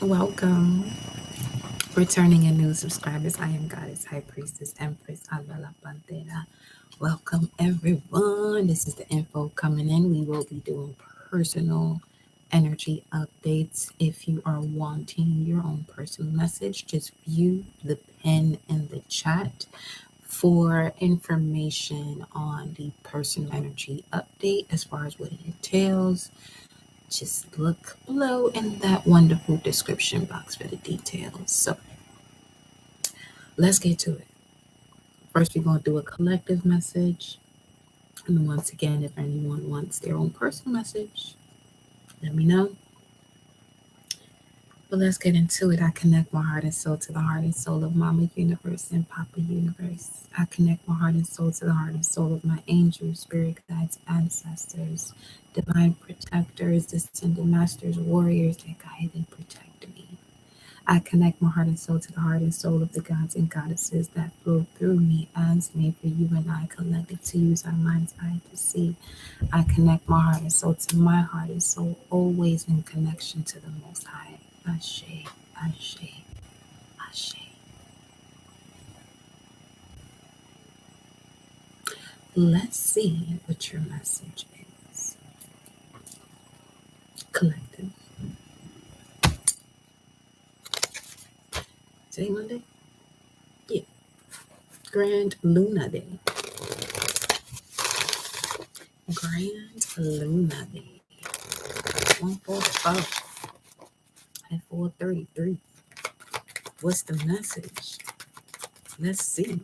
Welcome. Returning and new subscribers. I am Goddess High Priestess Empress Avila Pantera. Welcome, everyone. This is the info coming in. We will be doing personal energy updates. If you are wanting your own personal message, just view the pin in the chat for information on the personal energy update as far as what it entails. Just look below in that wonderful description box for the details. So let's get to it. First, we're going to do a collective message. And once again, if anyone wants their own personal message, let me know. But let's get into it. I connect my heart and soul to the heart and soul of Mama Universe and Papa Universe. I connect my heart and soul to the heart and soul of my angels, spirit guides, ancestors, divine protectors, descended masters, warriors that guide and protect me. I connect my heart and soul to the heart and soul of the gods and goddesses that flow through me as made for you and I collective to use our mind's eye to see. I connect my heart and soul to my heart and soul, always in connection to the Most High. Ashe, Ashe, Ashe. Let's see what your message is. Collective. Today Monday? Yeah. Grand Luna Day. Grand Luna Day. 144 at 4:33. What's the message? Let's see.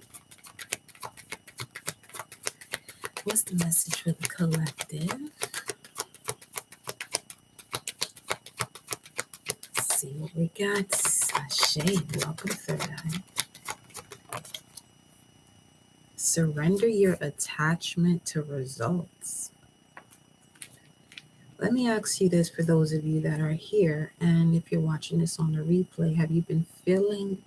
What's the message for the collective? Let's see what we got. Ashe, welcome to third eye. Surrender your attachment to results. Let me ask you this for those of you that are here, and if you're watching this on the replay, have you been feeling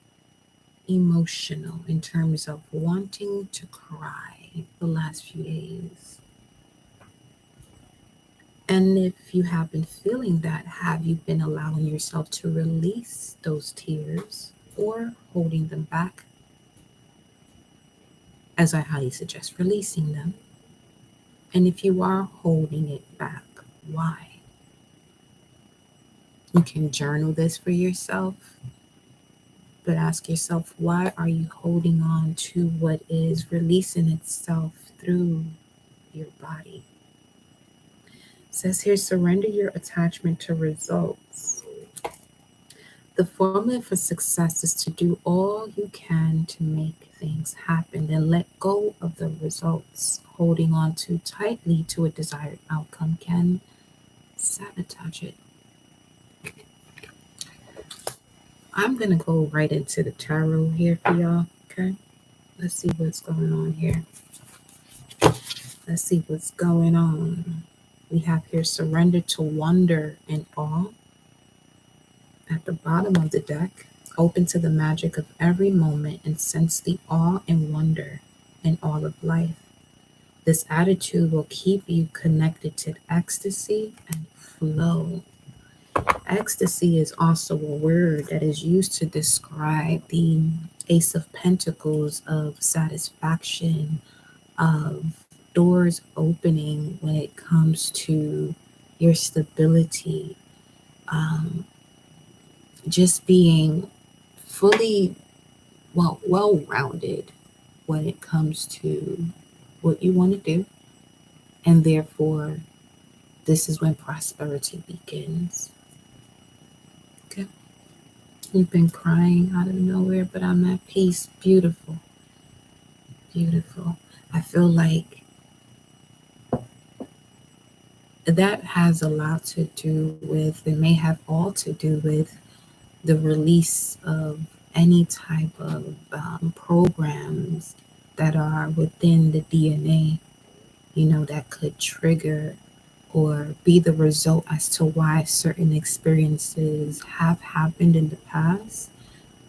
emotional in terms of wanting to cry the last few days? And if you have been feeling that, have you been allowing yourself to release those tears or holding them back? As I highly suggest releasing them. And if you are holding it back, why? You can journal this for yourself, but ask yourself, why are you holding on to what is releasing itself through your body? It says here, surrender your attachment to results. The formula for success is to do all you can to make things happen and let go of the results. Holding on too tightly to a desired outcome can sabotage it. I'm going to go right into the tarot here for y'all, okay? Let's see what's going on here. Let's see what's going on. We have here surrender to wonder and awe. At the bottom of the deck, open to the magic of every moment and sense the awe and wonder in all of life. This attitude will keep you connected to ecstasy and flow. Ecstasy is also a word that is used to describe the Ace of Pentacles of satisfaction, of doors opening when it comes to your stability, just being fully well-rounded when it comes to what you want to do. And therefore, this is when prosperity begins. Okay. You've been crying out of nowhere, but I'm at peace. Beautiful. Beautiful. I feel like that has a lot to do with, it may have all to do with the release of any type of programs that are within the DNA, that could trigger or be the result as to why certain experiences have happened in the past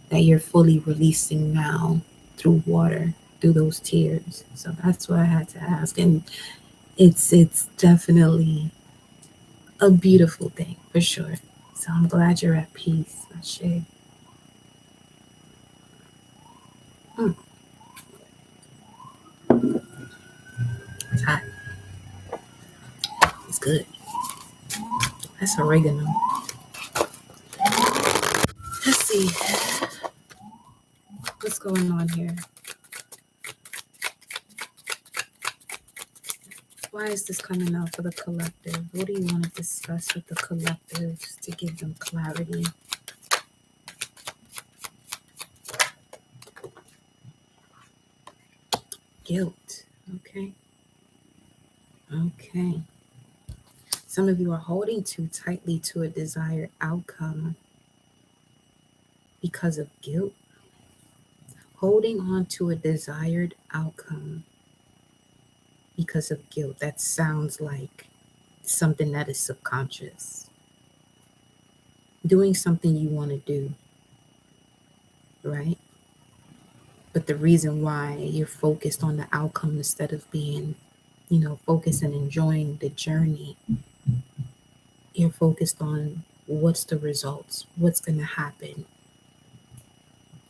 that you're fully releasing now through water, through those tears. So that's what I had to ask. And it's definitely a beautiful thing for sure. So I'm glad you're at peace, Ashe. Mm, it's hot. It's good. That's oregano. Let's see what's going on here. Why is this coming out for the collective? What do you want to discuss with the collectives to give them clarity? Guilt. Okay. Okay. Some of you are holding too tightly to a desired outcome because of guilt. Holding on to a desired outcome because of guilt. That sounds like something that is subconscious. Doing something you want to do, right? But the reason why you're focused on the outcome instead of being, focused and enjoying the journey, you're focused on what's the results, what's going to happen.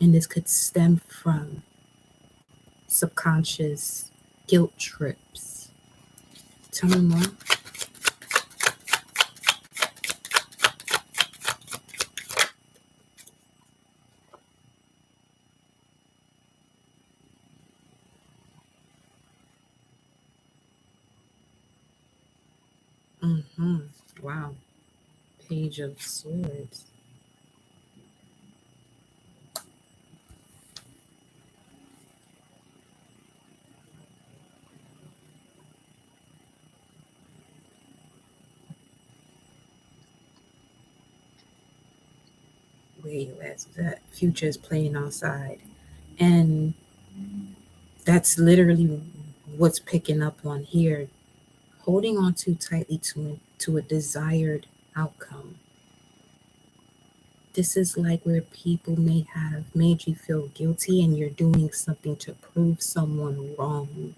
And this could stem from subconscious guilt trips. Tell me more. Mm-hmm. Wow. Page of Swords. Where you at? That future is playing outside. And that's literally what's picking up on here. Holding on too tightly to a desired outcome. This is like where people may have made you feel guilty and you're doing something to prove someone wrong.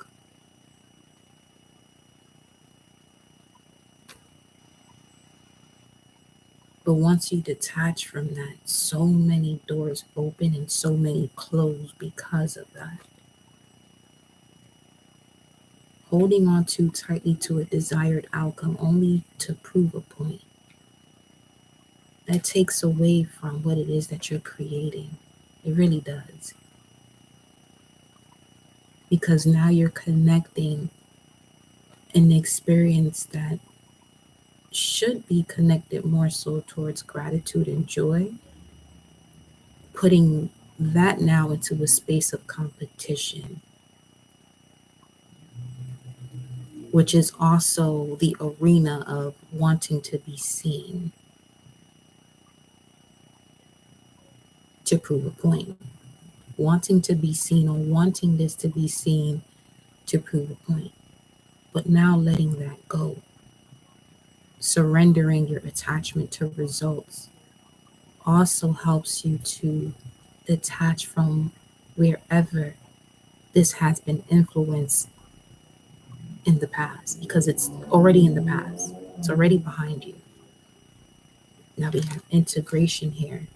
But once you detach from that, so many doors open and so many close because of that. Holding on too tightly to a desired outcome only to prove a point. That takes away from what it is that you're creating. It really does. Because now you're connecting an experience that should be connected more so towards gratitude and joy, putting that now into a space of competition, which is also the arena of wanting to be seen to prove a point, wanting to be seen or wanting this to be seen to prove a point. But now letting that go, surrendering your attachment to results also helps you to detach from wherever this has been influenced in the past, because it's already in the past. It's already behind you. Now we have integration here,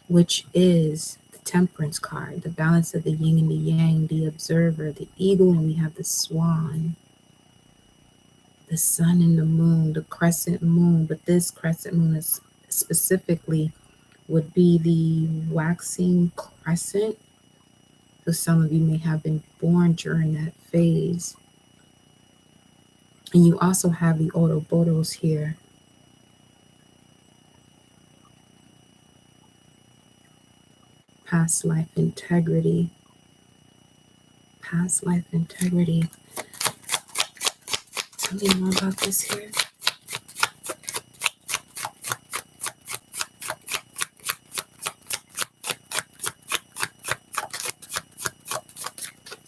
which is the temperance card, the balance of the yin and the yang, the observer, the eagle, and we have the swan, the sun and the moon, the crescent moon. But this crescent moon is specifically would be the waxing crescent. So some of you may have been born during that phase. And you also have the Ouroboros here. Past life integrity. Past life integrity. Tell me more about this here.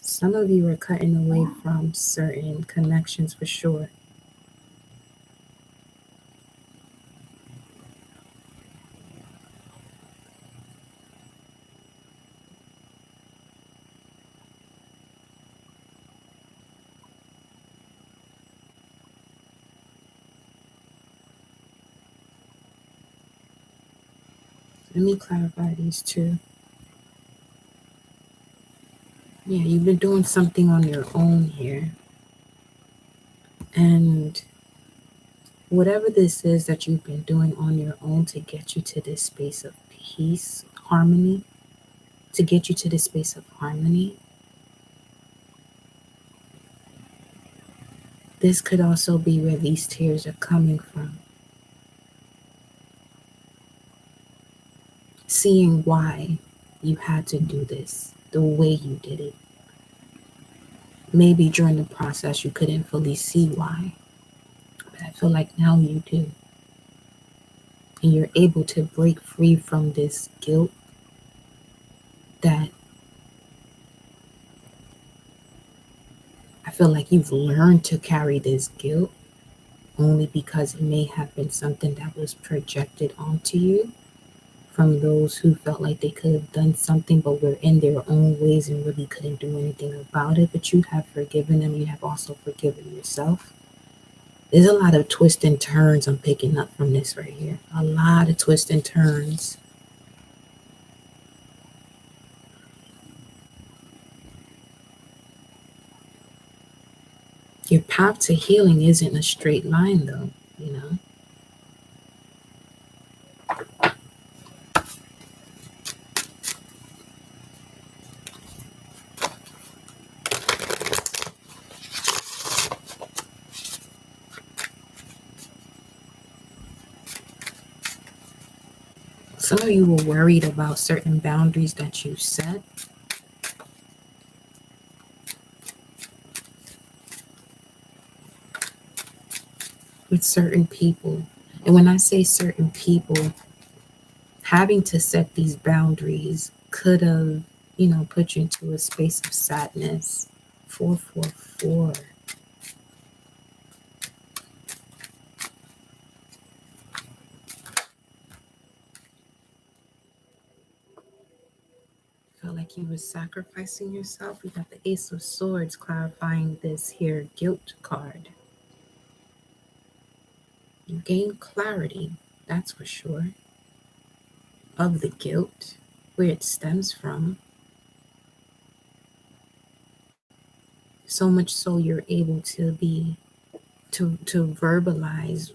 Some of you are cutting away from certain connections for sure. Let me clarify these two. Yeah, you've been doing something on your own here. And whatever this is that you've been doing on your own to get you to this space of peace, harmony, to get you to this space of harmony, this could also be where these tears are coming from. Seeing why you had to do this the way you did it. Maybe during the process you couldn't fully see why, but I feel like now you do. And you're able to break free from this guilt that I feel like you've learned to carry this guilt only because it may have been something that was projected onto you from those who felt like they could have done something but were in their own ways and really couldn't do anything about it. But you have forgiven them. You have also forgiven yourself. There's a lot of twists and turns I'm picking up from this right here. A lot of twists and turns. Your path to healing isn't a straight line, though, you know. Some of you were worried about certain boundaries that you set. With certain people. And when I say certain people, having to set these boundaries could have, put you into a space of sadness. 444. Felt like you were sacrificing yourself. We got the Ace of Swords clarifying this here guilt card. You gain clarity, that's for sure, of the guilt, where it stems from. So much so you're able to verbalize,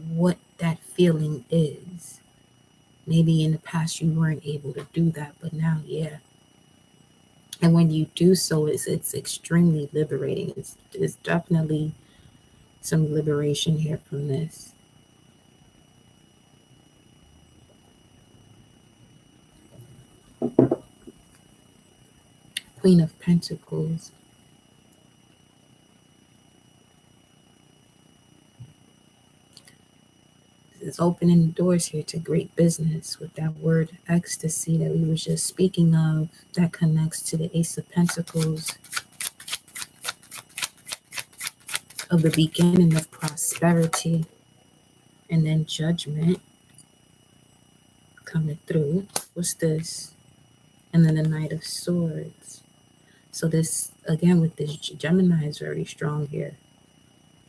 what that feeling is. Maybe in the past you weren't able to do that, but now, yeah. And when you do so, it's extremely liberating. It's definitely some liberation here from this. Queen of Pentacles. This is opening the doors here to great business with that word ecstasy that we were just speaking of. That connects to the Ace of Pentacles, of the beginning of prosperity, and then judgment coming through. What's this? And then the Knight of Swords. So this, again, with this Gemini is very strong here,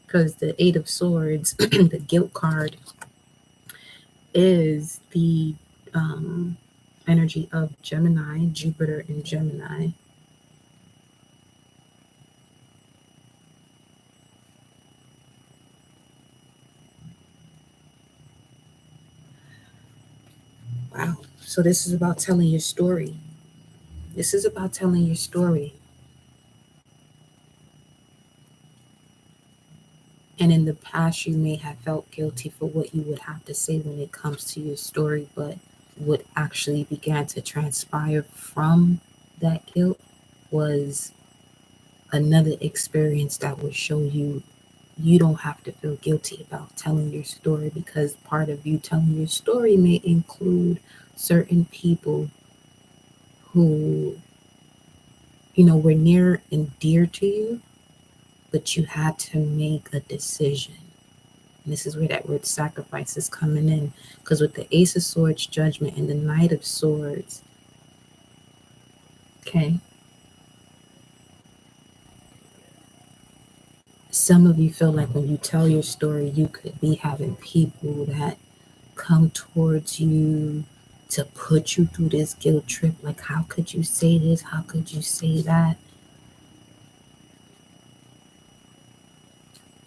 because the Eight of Swords, the guilt card, is the energy of Gemini, Jupiter in Gemini. Wow. So this is about telling your story. This is about telling your story. And in the past, you may have felt guilty for what you would have to say when it comes to your story, but what actually began to transpire from that guilt was another experience that would show you you don't have to feel guilty about telling your story, because part of you telling your story may include certain people who, were near and dear to you, but you had to make a decision. And this is where that word sacrifice is coming in, because with the Ace of Swords, Judgment, and the Knight of Swords, okay, some of you feel like when you tell your story, you could be having people that come towards you to put you through this guilt trip. Like, how could you say this? How could you say that?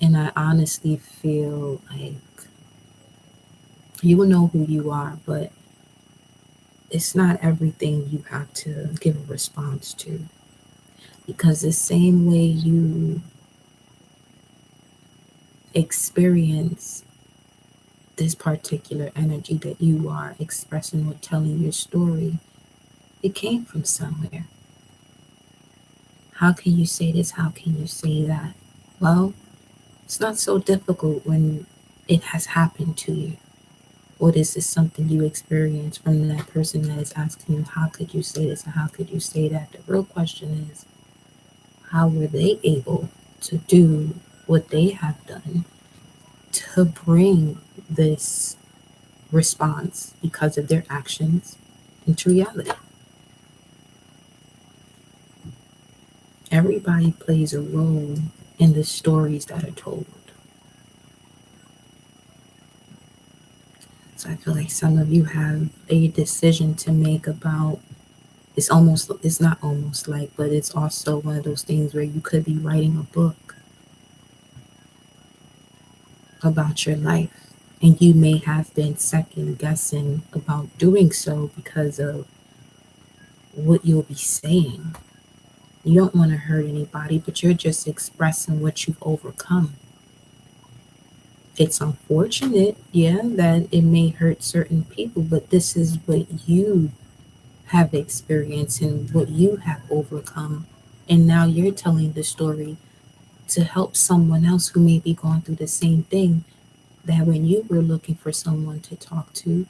And I honestly feel like you will know who you are, but it's not everything you have to give a response to. Because the same way you experience this particular energy that you are expressing or telling your story, it came from somewhere. How can you say this? How can you say that? Well, it's not so difficult when it has happened to you. Or is this something you experienced from that person that is asking you, how could you say this? Or how could you say that? The real question is, how were they able to do what they have done to bring this response because of their actions into reality? Everybody plays a role in the stories that are told. So I feel like some of you have a decision to make about it's not almost like, but it's also one of those things where you could be writing a book about your life. And you may have been second guessing about doing so because of what you'll be saying. You don't want to hurt anybody, but you're just expressing what you've overcome. It's unfortunate, yeah, that it may hurt certain people, but this is what you have experienced and what you have overcome. And now you're telling the story to help someone else who may be going through the same thing, that when you were looking for someone to talk to,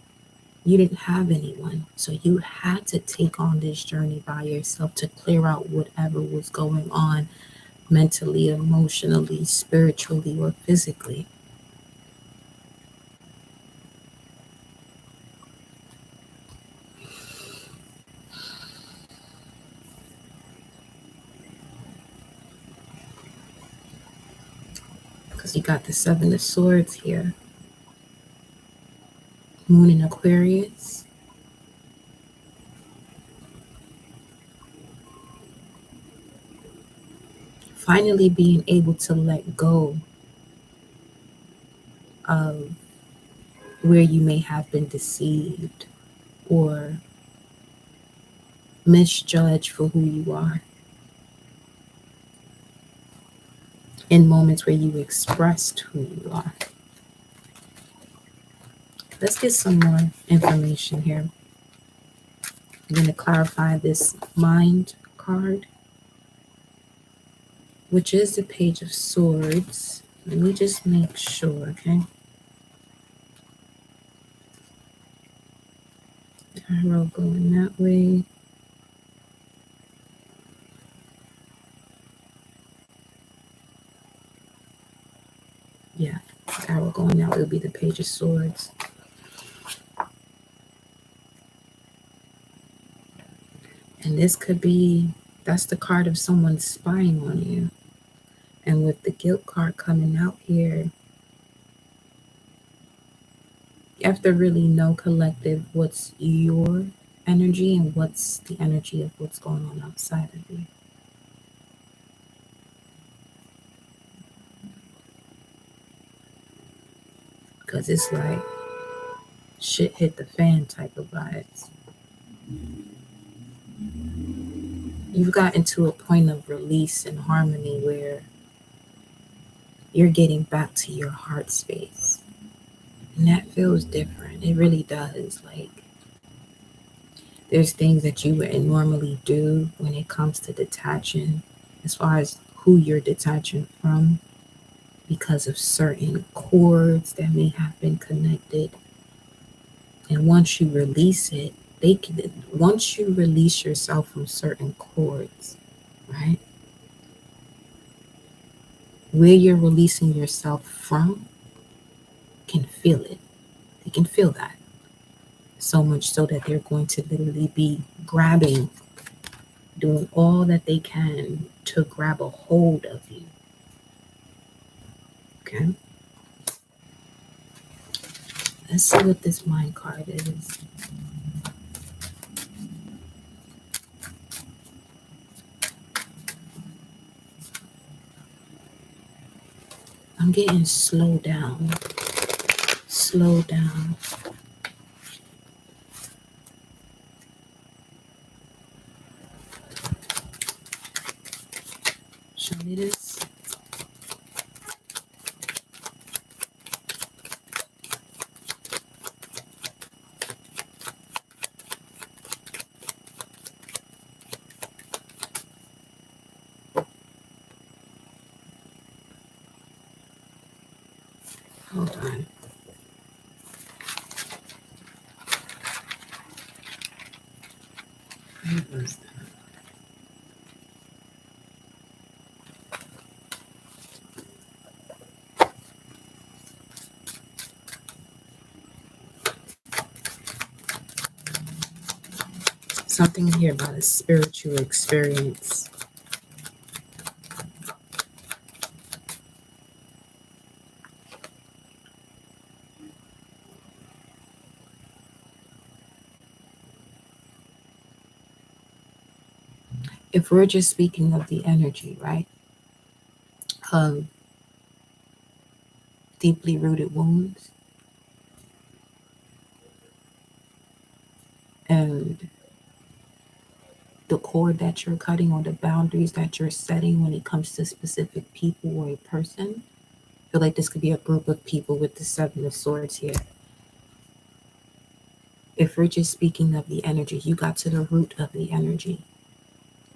you didn't have anyone. So you had to take on this journey by yourself to clear out whatever was going on mentally, emotionally, spiritually, or physically. Because you got the Seven of Swords here, Moon in Aquarius. Finally being able to let go of where you may have been deceived or misjudged for who you are in moments where you expressed who you are. Let's get some more information here. I'm going to clarify this Mind card, which is the Page of Swords. Let me just make sure, okay? Arrow going that way. Yeah, arrow going that way will be the Page of Swords. And this could be, that's the card of someone spying on you. And with the guilt card coming out here, you have to really know, collective, what's your energy and what's the energy of what's going on outside of you. Because it's like shit hit the fan type of vibes. You've gotten to a point of release and harmony where you're getting back to your heart space. And that feels different. It really does. Like, there's things that you wouldn't normally do when it comes to detaching, as far as who you're detaching from, because of certain cords that may have been connected. And once you release it, once you release yourself from certain cords, right? Where you're releasing yourself from can feel it. They can feel that. So much so that they're going to literally be grabbing, doing all that they can to grab a hold of you. Okay? Let's see what this mind card is. I'm getting slow down. Slow down. Show me this. Hold on. What was that? Something here about a spiritual experience. If we're just speaking of the energy, right, of deeply rooted wounds and the cord that you're cutting or the boundaries that you're setting when it comes to specific people or a person, I feel like this could be a group of people with the Seven of Swords here. If we're just speaking of the energy, you got to the root of the energy.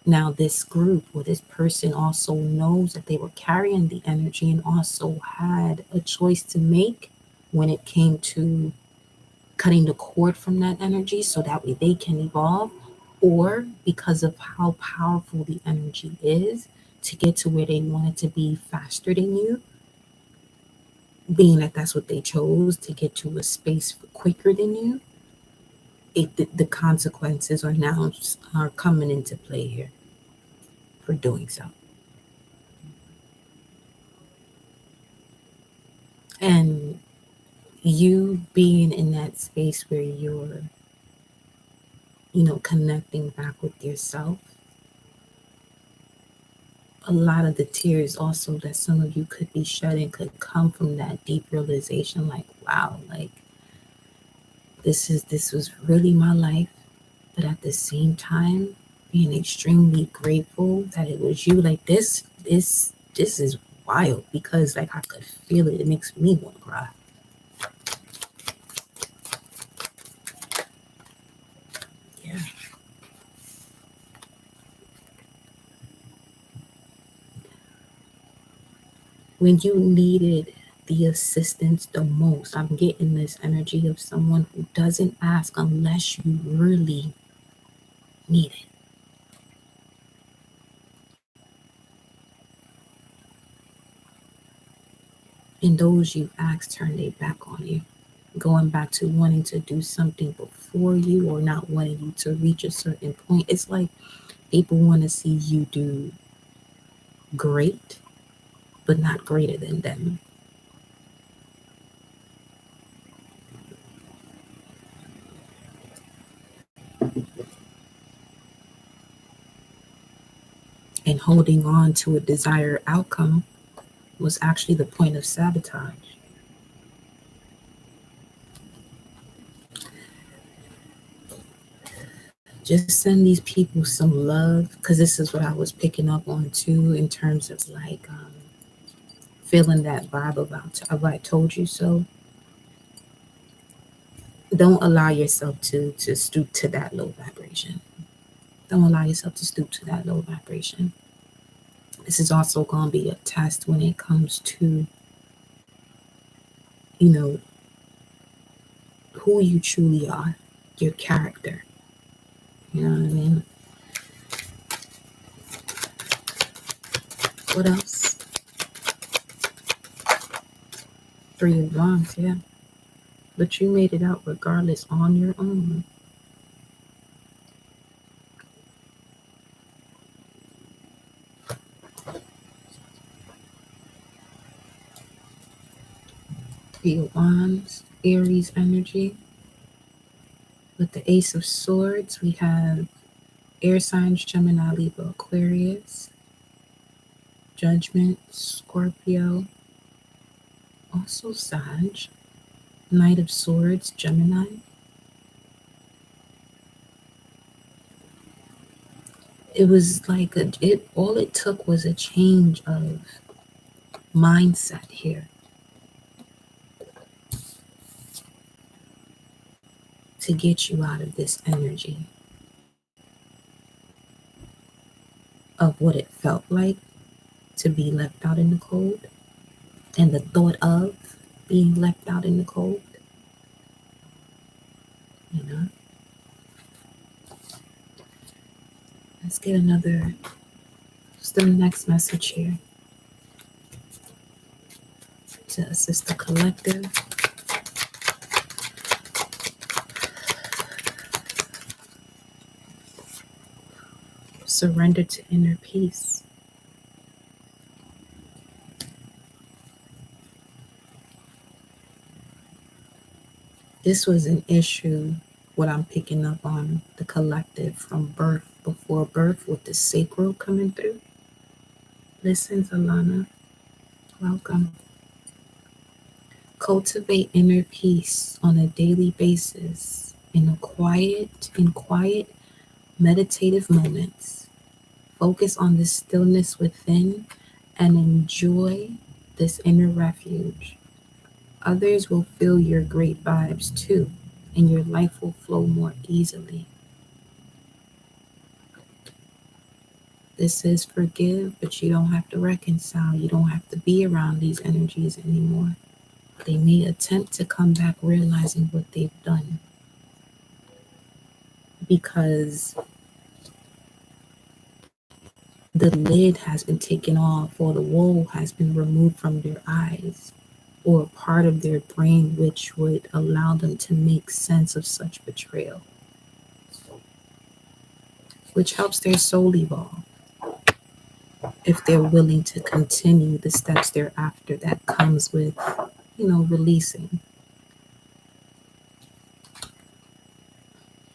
Now, this group or this person also knows that they were carrying the energy and also had a choice to make when it came to cutting the cord from that energy so that way they can evolve, or because of how powerful the energy is to get to where they wanted to be faster than you, being that that's what they chose to get to a space quicker than you, the consequences are now are coming into play here for doing so. And you being in that space where you're, connecting back with yourself, a lot of the tears also that some of you could be shedding could come from that deep realization, like, wow, like this was really my life, but at the same time being extremely grateful that it was you. Like this is wild because like I could feel it. It makes me want to cry. Yeah. When you needed the assistance the most, I'm getting this energy of someone who doesn't ask unless you really need it. And those you've asked turn their back on you, going back to wanting to do something before you or not wanting you to reach a certain point. It's like people want to see you do great, but not greater than them. And holding on to a desired outcome was actually the point of sabotage. Just send these people some love because this is what I was picking up on too, in terms of like feeling that vibe of I told you so. Don't allow yourself to stoop to that low vibration. Don't allow yourself to stoop to that low vibration. This is also going to be a test when it comes to, you know, who you truly are, your character. You know what I mean? What else? Three of Wands, yeah. But you made it out regardless on your own. Three of Wands, Aries energy. With the Ace of Swords, we have air signs Gemini, Libra, Aquarius, Judgment, Scorpio, also Sag, Knight of Swords, Gemini. It was like all it took was a change of mindset here to get you out of this energy of what it felt like to be left out in the cold and the thought of being left out in the cold, you know. Let's get another, just the next message here to assist the collective. Surrender to inner peace. This was an issue, what I'm picking up on the collective from birth, before birth, with the sacral coming through. Listen, Alana, welcome. Cultivate inner peace on a daily basis in quiet meditative moments. Focus on the stillness within and enjoy this inner refuge. Others will feel your great vibes too, and your life will flow more easily. This is forgive, but you don't have to reconcile. You don't have to be around these energies anymore. They may attempt to come back realizing what they've done, because the lid has been taken off, or the wool has been removed from their eyes, or a part of their brain which would allow them to make sense of such betrayal, which helps their soul evolve if they're willing to continue the steps thereafter that comes with, releasing.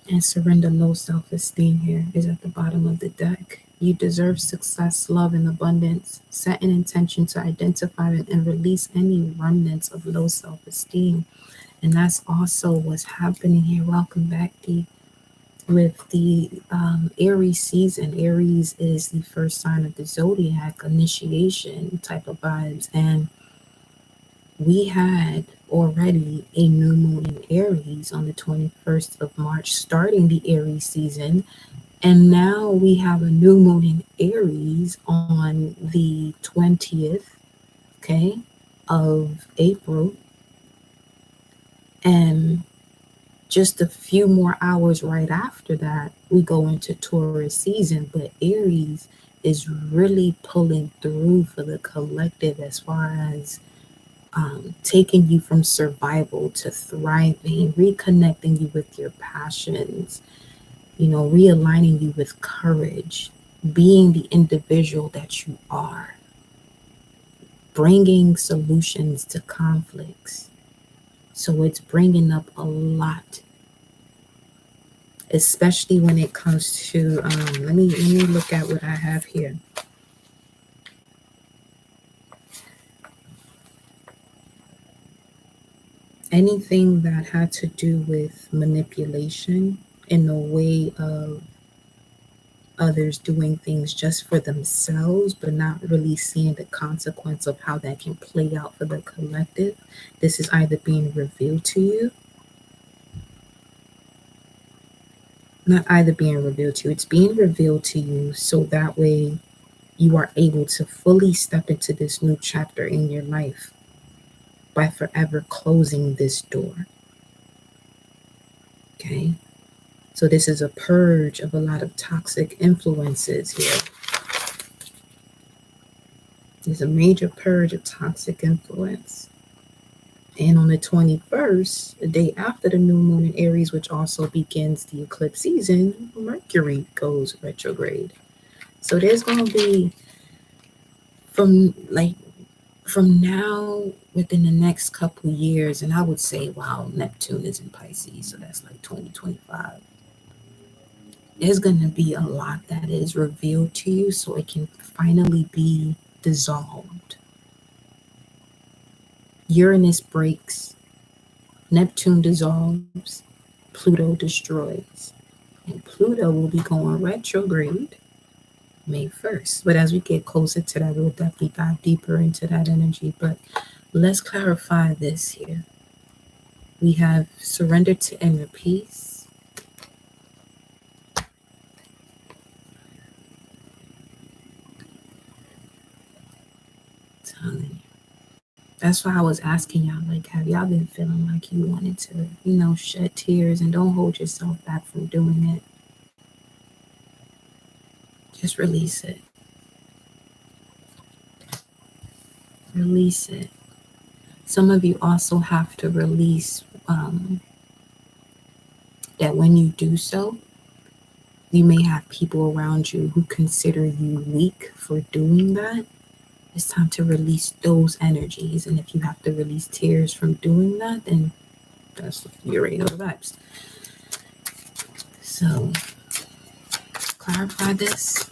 And surrender low self-esteem here is at the bottom of the deck. You deserve success, love, and abundance. Set an intention to identify and release any remnants of low self-esteem. And that's also what's happening here. Welcome back, Dee. With the Aries season. Aries is the first sign of the zodiac, initiation type of vibes. And we had already a new moon in Aries on the 21st of March, starting the Aries season. And now we have a new moon in Aries on the 20th, okay, of April. And just a few more hours right after that, we go into Taurus season. But Aries is really pulling through for the collective as far as taking you from survival to thriving, reconnecting you with your passions, realigning you with courage, being the individual that you are, bringing solutions to conflicts. So it's bringing up a lot, especially when it comes to, let me look at what I have here. Anything that had to do with manipulation in the way of others doing things just for themselves, but not really seeing the consequence of how that can play out for the collective. This is either being revealed to you, not either being revealed to you, it's being revealed to you so that way you are able to fully step into this new chapter in your life by forever closing this door. Okay? So this is a purge of a lot of toxic influences here. There's a major purge of toxic influence. And on the 21st, the day after the new moon in Aries, which also begins the eclipse season, Mercury goes retrograde. So there's going to be, from like From now, within the next couple years, and I would say, wow, Neptune is in Pisces, so that's like 2025. There's going to be a lot that is revealed to you so it can finally be dissolved. Uranus breaks, Neptune dissolves, Pluto destroys. And Pluto will be going retrograde May 1st. But as we get closer to that, we'll definitely dive deeper into that energy. But let's clarify this here. We have surrender to inner peace. Telling you. That's why I was asking y'all, like, have y'all been feeling like you wanted to, shed tears, and don't hold yourself back from doing it. Just release it. Release it. Some of you also have to release that when you do so, you may have people around you who consider you weak for doing that. It's time to release those energies. And if you have to release tears from doing that, then you already know the vibes. So clarify this.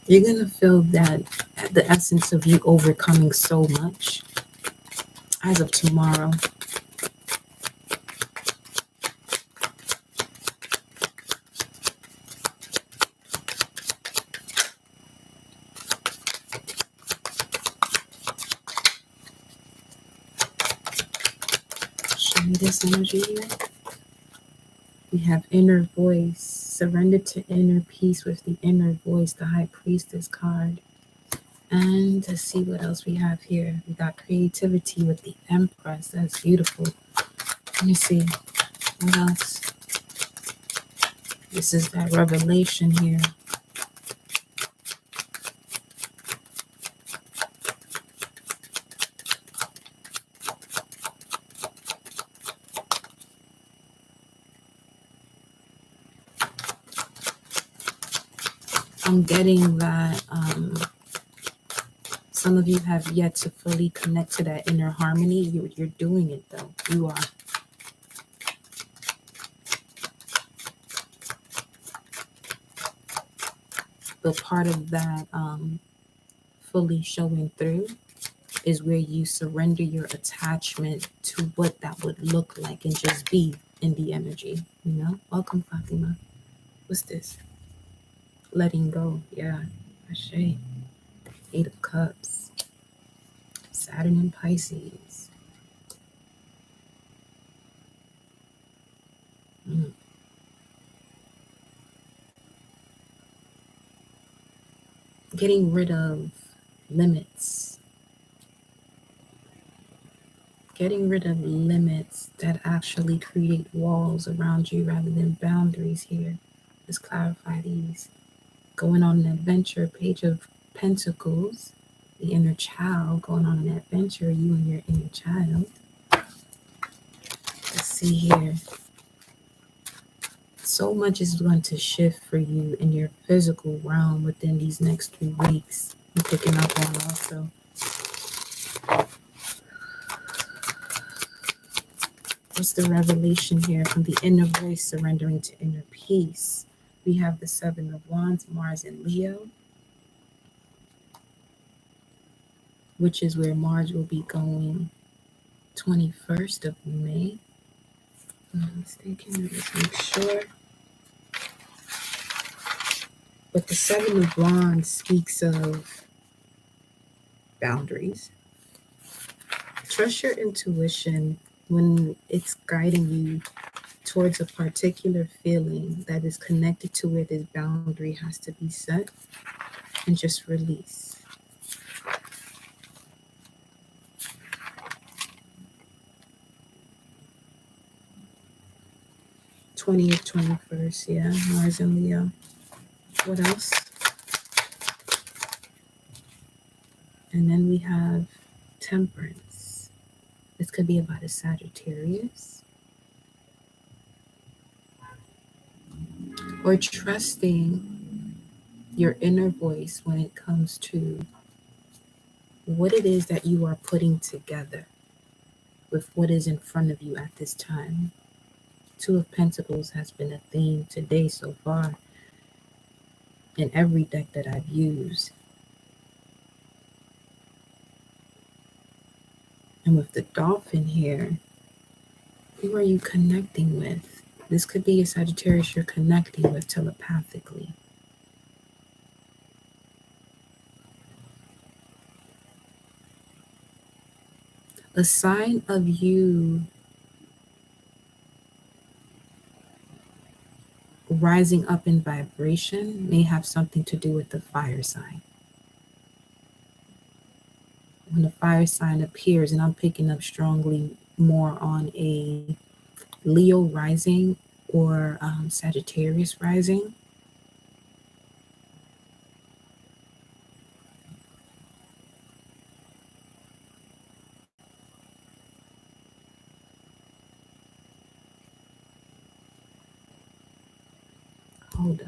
You're going to feel that the essence of you overcoming so much as of tomorrow. Show me this energy here. We have inner voice, surrender to inner peace with the inner voice, the High Priestess card. And let's see what else we have here. We got creativity with the Empress. That's beautiful. Let me see. What else? This is that revelation here. I'm getting that some of you have yet to fully connect to that inner harmony. You're doing it though. You are. But part of that fully showing through is where you surrender your attachment to what that would look like and just be in the energy. Welcome, Fatima. What's this? Letting go. Yeah, Ashe. 8 of Cups. Saturn in Pisces. Getting rid of limits. Getting rid of limits that actually create walls around you rather than boundaries here. Let's clarify these. Going on an adventure, Page of Pentacles. The inner child going on an adventure, you and your inner child. Let's see here. So much is going to shift for you in your physical realm within these next 3 weeks. I'm picking up on also. What's the revelation here from the inner voice surrendering to inner peace? We have the 7 of Wands, Mars and Leo, which is where Mars will be going 21st of May. I'm not mistaken, let's make sure. But the 7 of Wands speaks of boundaries. Trust your intuition when it's guiding you towards a particular feeling that is connected to where this boundary has to be set, and just release. /20th, 21st, yeah, Mars and Leo. What else? And then we have Temperance. This could be about a Sagittarius, or trusting your inner voice when it comes to what it is that you are putting together with what is in front of you at this time. Two of Pentacles has been a theme today so far in every deck that I've used. And with the Dolphin here, who are you connecting with? This could be a Sagittarius you're connecting with telepathically. A sign of you rising up in vibration may have something to do with the fire sign. When the fire sign appears, and I'm picking up strongly more on a Leo rising or Sagittarius rising. Hold up.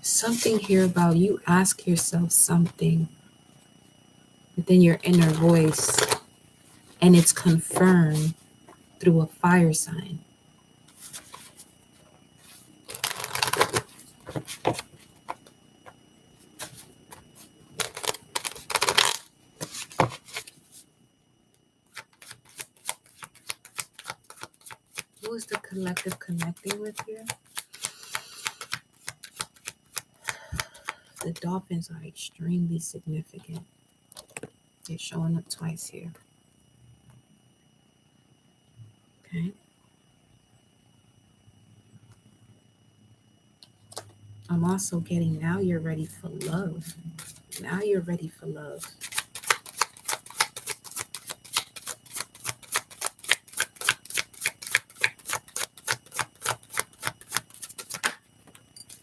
Something here about you ask yourself something within your inner voice, and it's confirmed through a fire sign. Who is the collective connecting with here? The Dolphins are extremely significant. They're showing up twice here. Okay. I'm also getting, now you're ready for love. Now you're ready for love.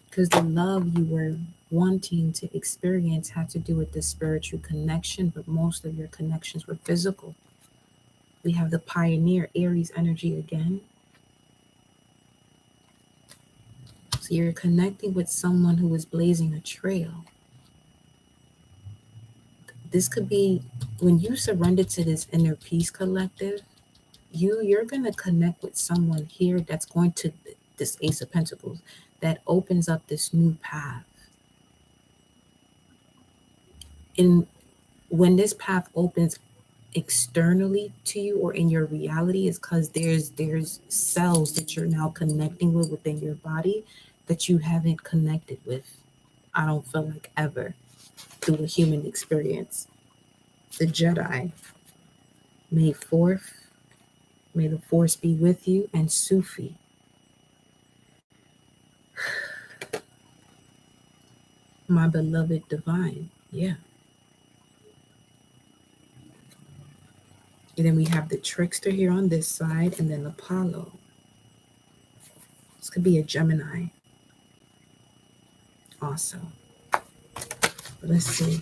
Because the love you were wanting to experience had to do with the spiritual connection, but most of your connections were physical. We have the pioneer Aries energy again. So you're connecting with someone who is blazing a trail. This could be when you surrender to this inner peace collective, you're going to connect with someone here that's going to, this Ace of Pentacles, that opens up this new path. And when this path opens externally to you or in your reality, is because there's cells that you're now connecting with within your body that you haven't connected with, I don't feel like, ever through a human experience. The Jedi, May 4th, may the force be with you, and Sufi. My beloved divine, yeah. And then we have the trickster here on this side, and then Apollo. This could be a Gemini also. But let's see.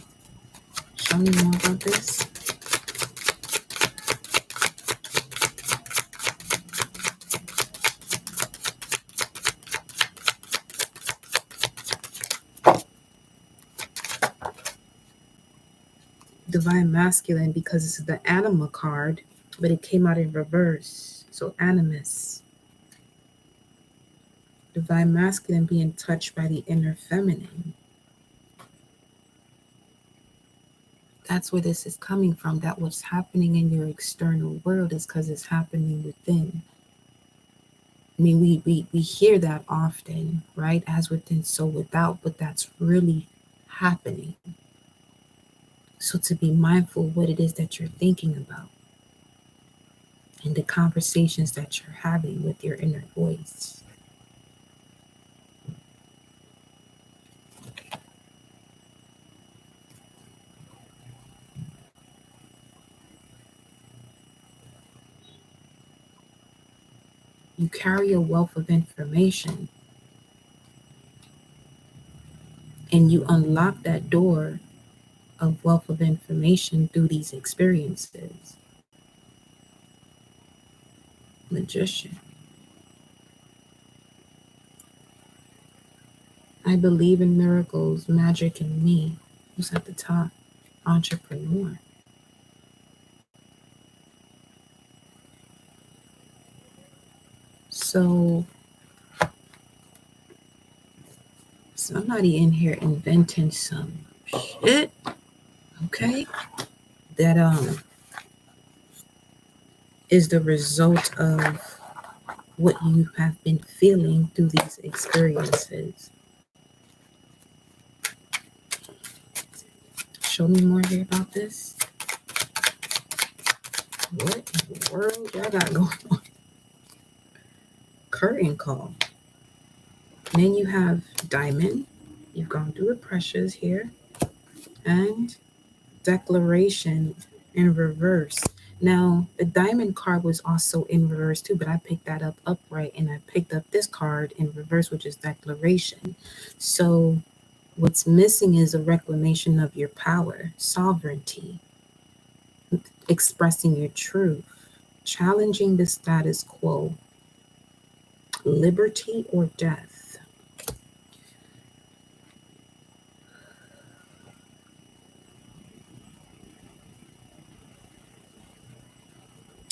Show me more about this. Divine masculine, because this is the anima card, but it came out in reverse. So animus. Divine masculine being touched by the inner feminine. That's where this is coming from. That what's happening in your external world is because it's happening within. I mean, we hear that often, right? As within, so without, but that's really happening. So to be mindful of what it is that you're thinking about and the conversations that you're having with your inner voice. You carry a wealth of information, and you unlock that door of wealth of information through these experiences. Magician. I believe in miracles, magic in me. Who's at the top? Entrepreneur. So somebody in here inventing some shit, okay? That is the result of what you have been feeling through these experiences. Show me more here about this. What in the world y'all got going on? Curtain call. And then you have diamond. You've gone through the pressures here. And declaration in reverse. Now, the diamond card was also in reverse too, but I picked that up upright, and I picked up this card in reverse, which is declaration. So what's missing is a reclamation of your power, sovereignty, expressing your truth, challenging the status quo, liberty or death.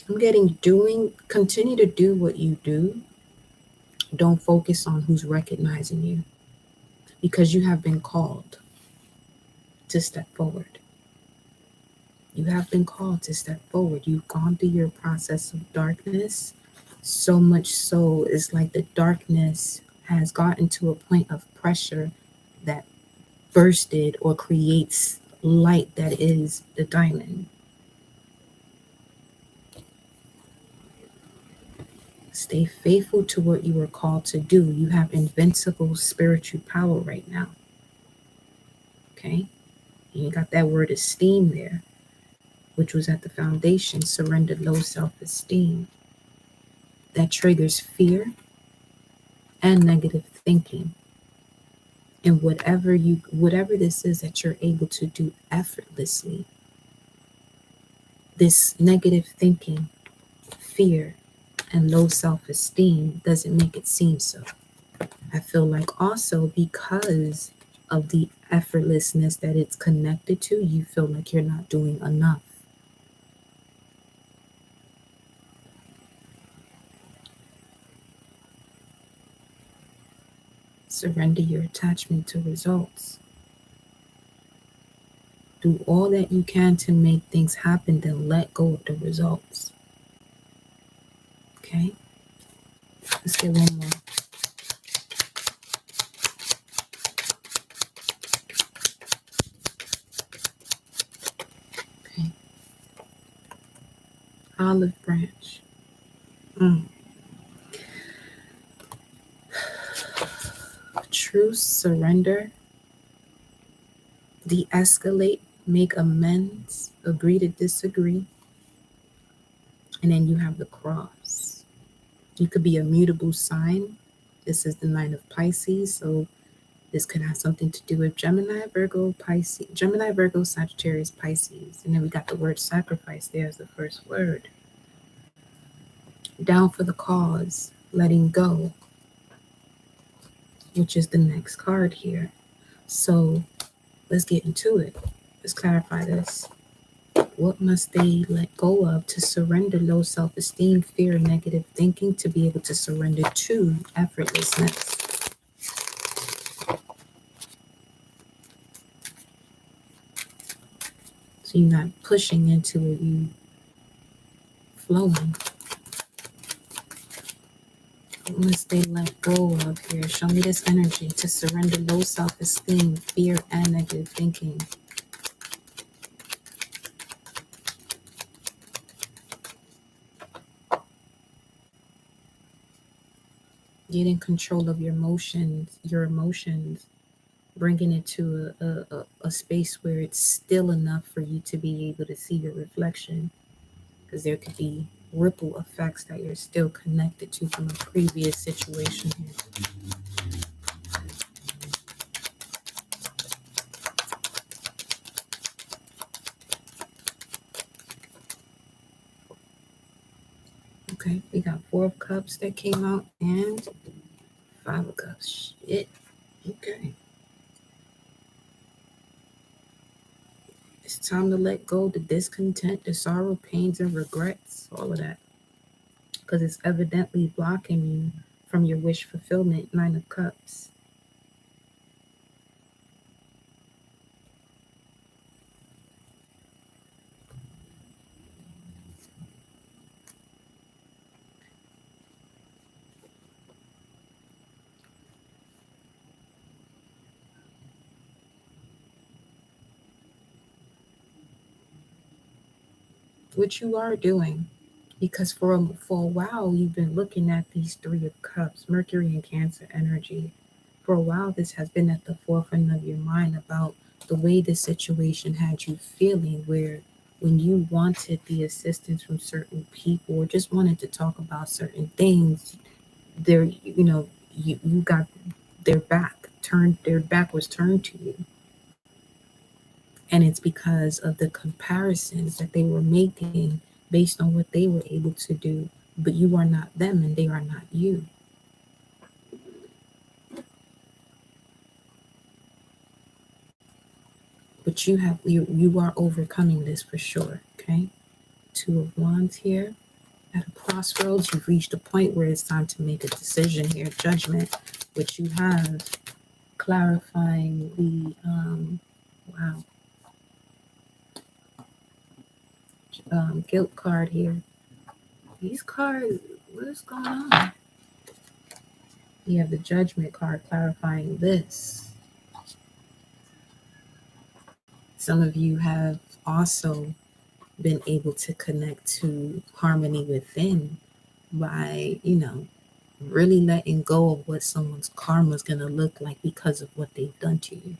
I'm getting continue to do what you do. Don't focus on who's recognizing you, because you have been called to step forward. You have been called to step forward. You've gone through your process of darkness, so much so it's like the darkness has gotten to a point of pressure that bursted or creates light that is the diamond. Stay faithful to what you were called to do. You have invincible spiritual power right now. Okay? And you got that word esteem there, which was at the foundation. Surrender low self-esteem. That triggers fear and negative thinking. And whatever this is that you're able to do effortlessly, this negative thinking, fear, and low self-esteem doesn't make it seem so. I feel like also because of the effortlessness that it's connected to, you feel like you're not doing enough. Surrender your attachment to results. Do all that you can to make things happen, then let go of the results. Okay? Let's get one more. Okay. Olive branch. Truce, surrender, de-escalate, make amends, agree to disagree. And then you have the cross. You could be a mutable sign. This is the 9 of Pisces, so this could have something to do with Gemini, Virgo, Pisces, Gemini, Virgo, Sagittarius, Pisces. And then we got the word sacrifice there as the first word. Down for the cause, letting go, which is the next card here. So let's get into it. Let's clarify this. What must they let go of to surrender low self-esteem, fear, and negative thinking to be able to surrender to effortlessness? So you're not pushing into it, you flowing. What must they let go of here? Show me this energy to surrender low self-esteem, fear, and negative thinking. Get in control of your emotions, bringing it to a space where it's still enough for you to be able to see your reflection. Because there could be ripple effects that you're still connected to from a previous situation here. Okay, we got Four of Cups that came out and Five of Cups. Shit. Okay. It's time to let go the discontent, the sorrow, pains, and regrets, all of that. Because it's evidently blocking you from your wish fulfillment. Nine of Cups. What you are doing. Because for a while you've been looking at these Three of Cups, Mercury and Cancer energy. For a while this has been at the forefront of your mind about the way this situation had you feeling, where when you wanted the assistance from certain people or just wanted to talk about certain things, there you got their back was turned to you. And it's because of the comparisons that they were making based on what they were able to do. But you are not them and they are not you. But you are overcoming this for sure. Okay. Two of Wands here. At a crossroads, you've reached a point where it's time to make a decision here. Judgment, which you have clarifying the wow guilt card here. These cards, what is going on? You have the Judgment card clarifying this. Some of you have also been able to connect to harmony within by, really letting go of what someone's karma is going to look like because of what they've done to you.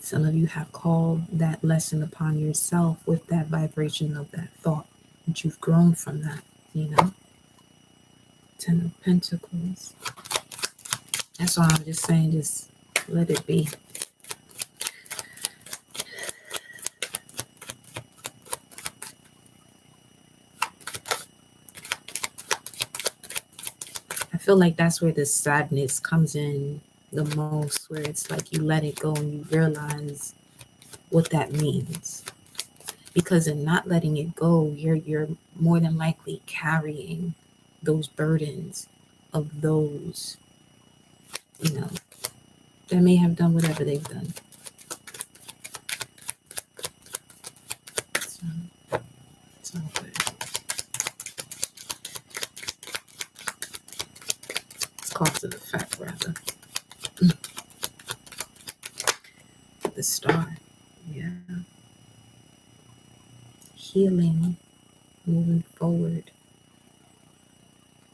Some of you have called that lesson upon yourself with that vibration of that thought, and you've grown from that. Ten of Pentacles. That's why I'm just saying, just let it be. I feel like that's where the sadness comes in the most, where it's like you let it go and you realize what that means. Because in not letting it go, you're more than likely carrying those burdens of those, that may have done whatever they've done. So, it's all good. It's cause and effect, rather. The Star. Yeah. Healing, moving forward,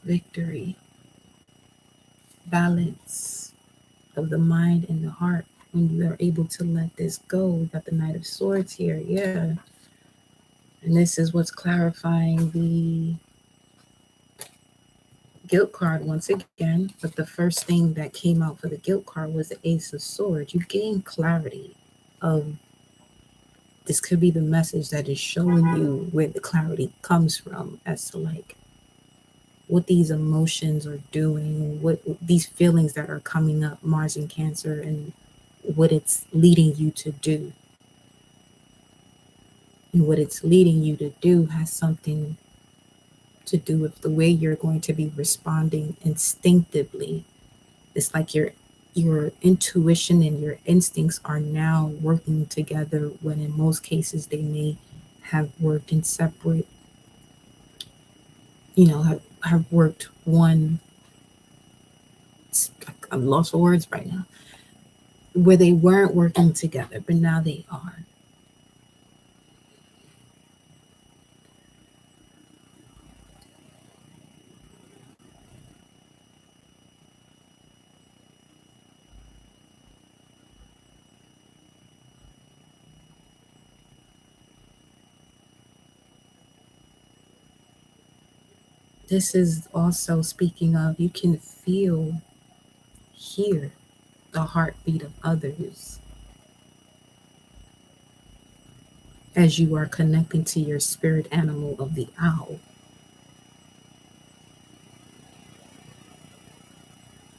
victory, balance of the mind and the heart. When you are able to let this go, we got the Knight of Swords here. Yeah. And this is what's clarifying the guilt card once again. But the first thing that came out for the guilt card was the Ace of Swords. You gain clarity of this could be the message that is showing you where the clarity comes from as to like what these emotions are doing, what these feelings that are coming up, Mars and Cancer, and what it's leading you to do. And what it's leading you to do has something to do with the way you're going to be responding instinctively. It's like your intuition and your instincts are now working together when in most cases they may have worked in separate, have worked one. I'm lost for words right now. Where they weren't working together, but now they are. This is also speaking of you can hear the heartbeat of others as you are connecting to your spirit animal of the owl.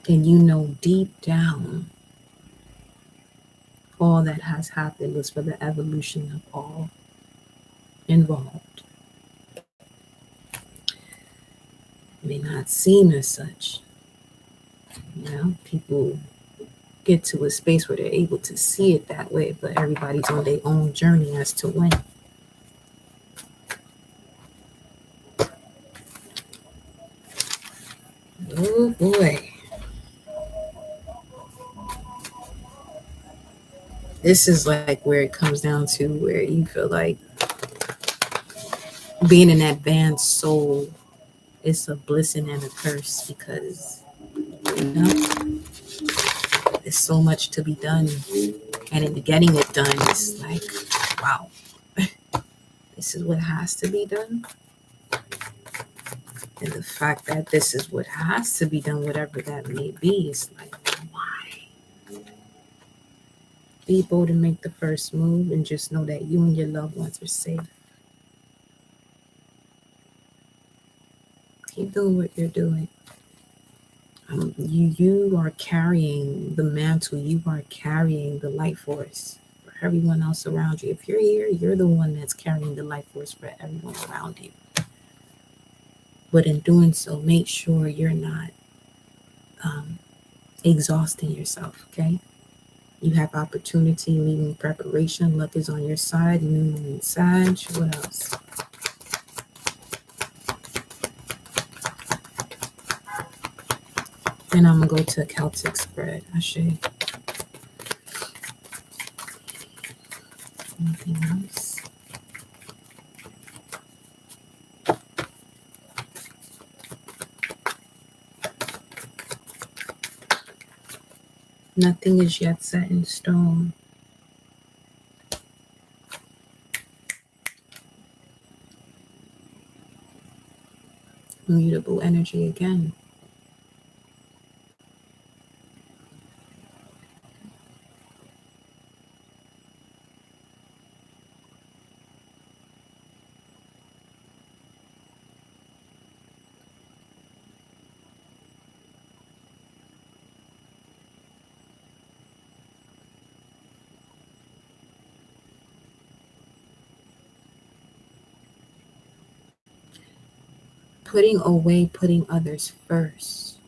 And you know deep down all that has happened was for the evolution of all involved. It may not seem as such. People get to a space where they're able to see it that way, but everybody's on their own journey as to when. Oh boy. This is like where it comes down to where you feel like being in that band's soul is a blessing and a curse because you know there's so much to be done, and in getting it done, it's like, wow, this is what has to be done. And the fact that this is what has to be done, whatever that may be, is like, why? Be bold and make the first move, and just know that you and your loved ones are safe. Keep doing what you're doing. You are carrying the mantle. You are carrying the light force for everyone else around you. If you're here, you're the one that's carrying the light force for everyone around you. But in doing so, make sure you're not exhausting yourself, okay? You have opportunity, leaving preparation. Luck is on your side. Moon and Sag. What else? And I'm going to go to Celtic spread. Ashe. Anything else? Nothing is yet set in stone. Mutable energy again. Putting away, putting others first.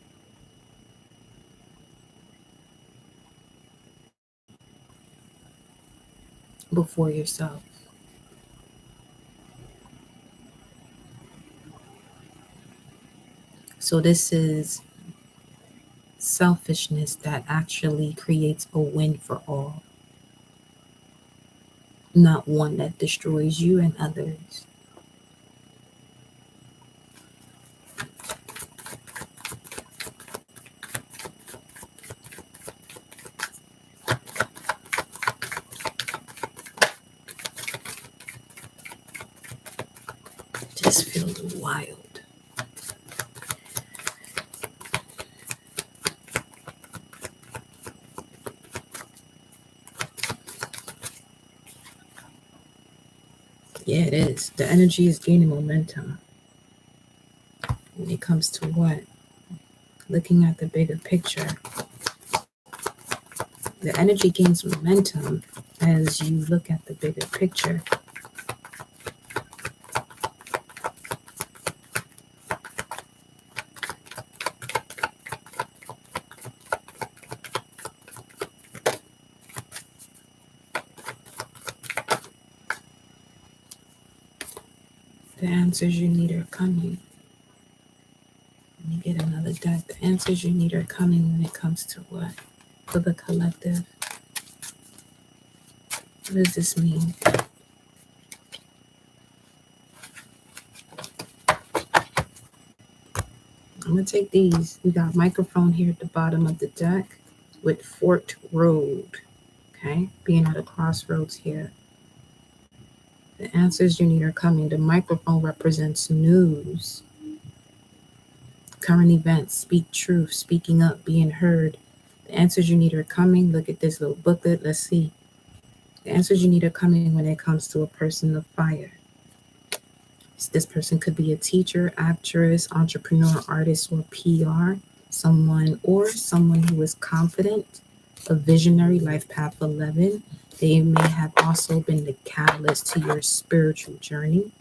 Before yourself. So this is selfishness that actually creates a win for all, not one that destroys you and others. Just feels wild. Yeah, it is. The energy is gaining momentum. When it comes to what? Looking at the bigger picture. The energy gains momentum as you look at the bigger picture. The answers you need are coming. Let me get another deck. The answers you need are coming when it comes to what? For the collective. What does this mean? I'm going to take these. We got microphone here at the bottom of the deck with forked road. Okay? Being at a crossroads here. The answers you need are coming. The microphone represents news. current events, speak truth, speaking up, being heard. The answers you need are coming. Look at this little booklet. Let's see. The answers you need are coming when it comes to a person of fire. This person could be a teacher, actress, entrepreneur, artist, or PR. Someone who is confident, a visionary, life path 11. They may have also been the catalyst to your spiritual journey.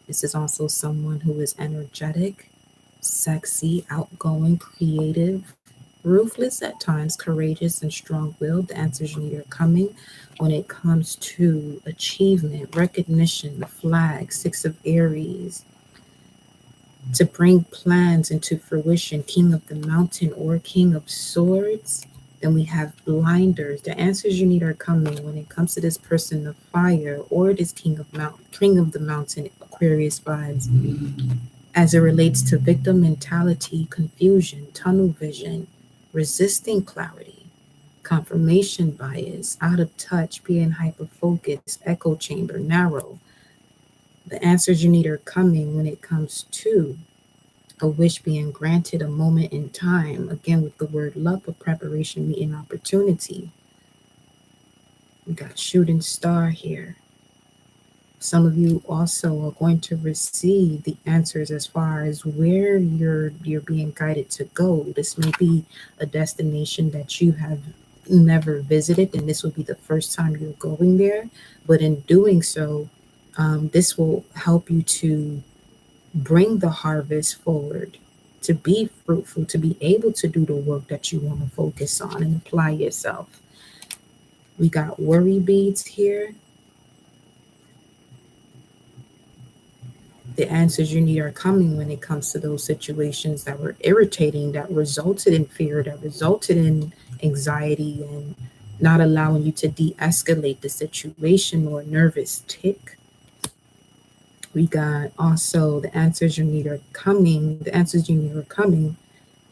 This is also someone who is energetic, sexy, outgoing, creative, ruthless at times, courageous, and strong willed. The answers you need are coming when it comes to achievement, recognition, the flag, Six of Aries, to bring plans into fruition, King of the Mountain or King of Swords. Then we have blinders. The answers you need are coming when it comes to this person of fire or this King of the Mountain, Aquarius vibes, as it relates to victim mentality, confusion, tunnel vision, resisting clarity, confirmation bias, out of touch, being hyper focused, echo chamber, narrow. The answers you need are coming when it comes to a wish being granted, a moment in time. Again, with the word luck, a preparation, meeting opportunity. We got shooting star here. Some of you also are going to receive the answers as far as where you're being guided to go. This may be a destination that you have never visited, and this will be the first time you're going there. But in doing so, this will help you to bring the harvest forward, to be fruitful, to be able to do the work that you want to focus on and apply yourself. We got worry beads here. The answers you need are coming when it comes to those situations that were irritating, that resulted in fear, that resulted in anxiety, and not allowing you to de-escalate the situation or nervous tick. We got also the answers you need are coming. The answers you need are coming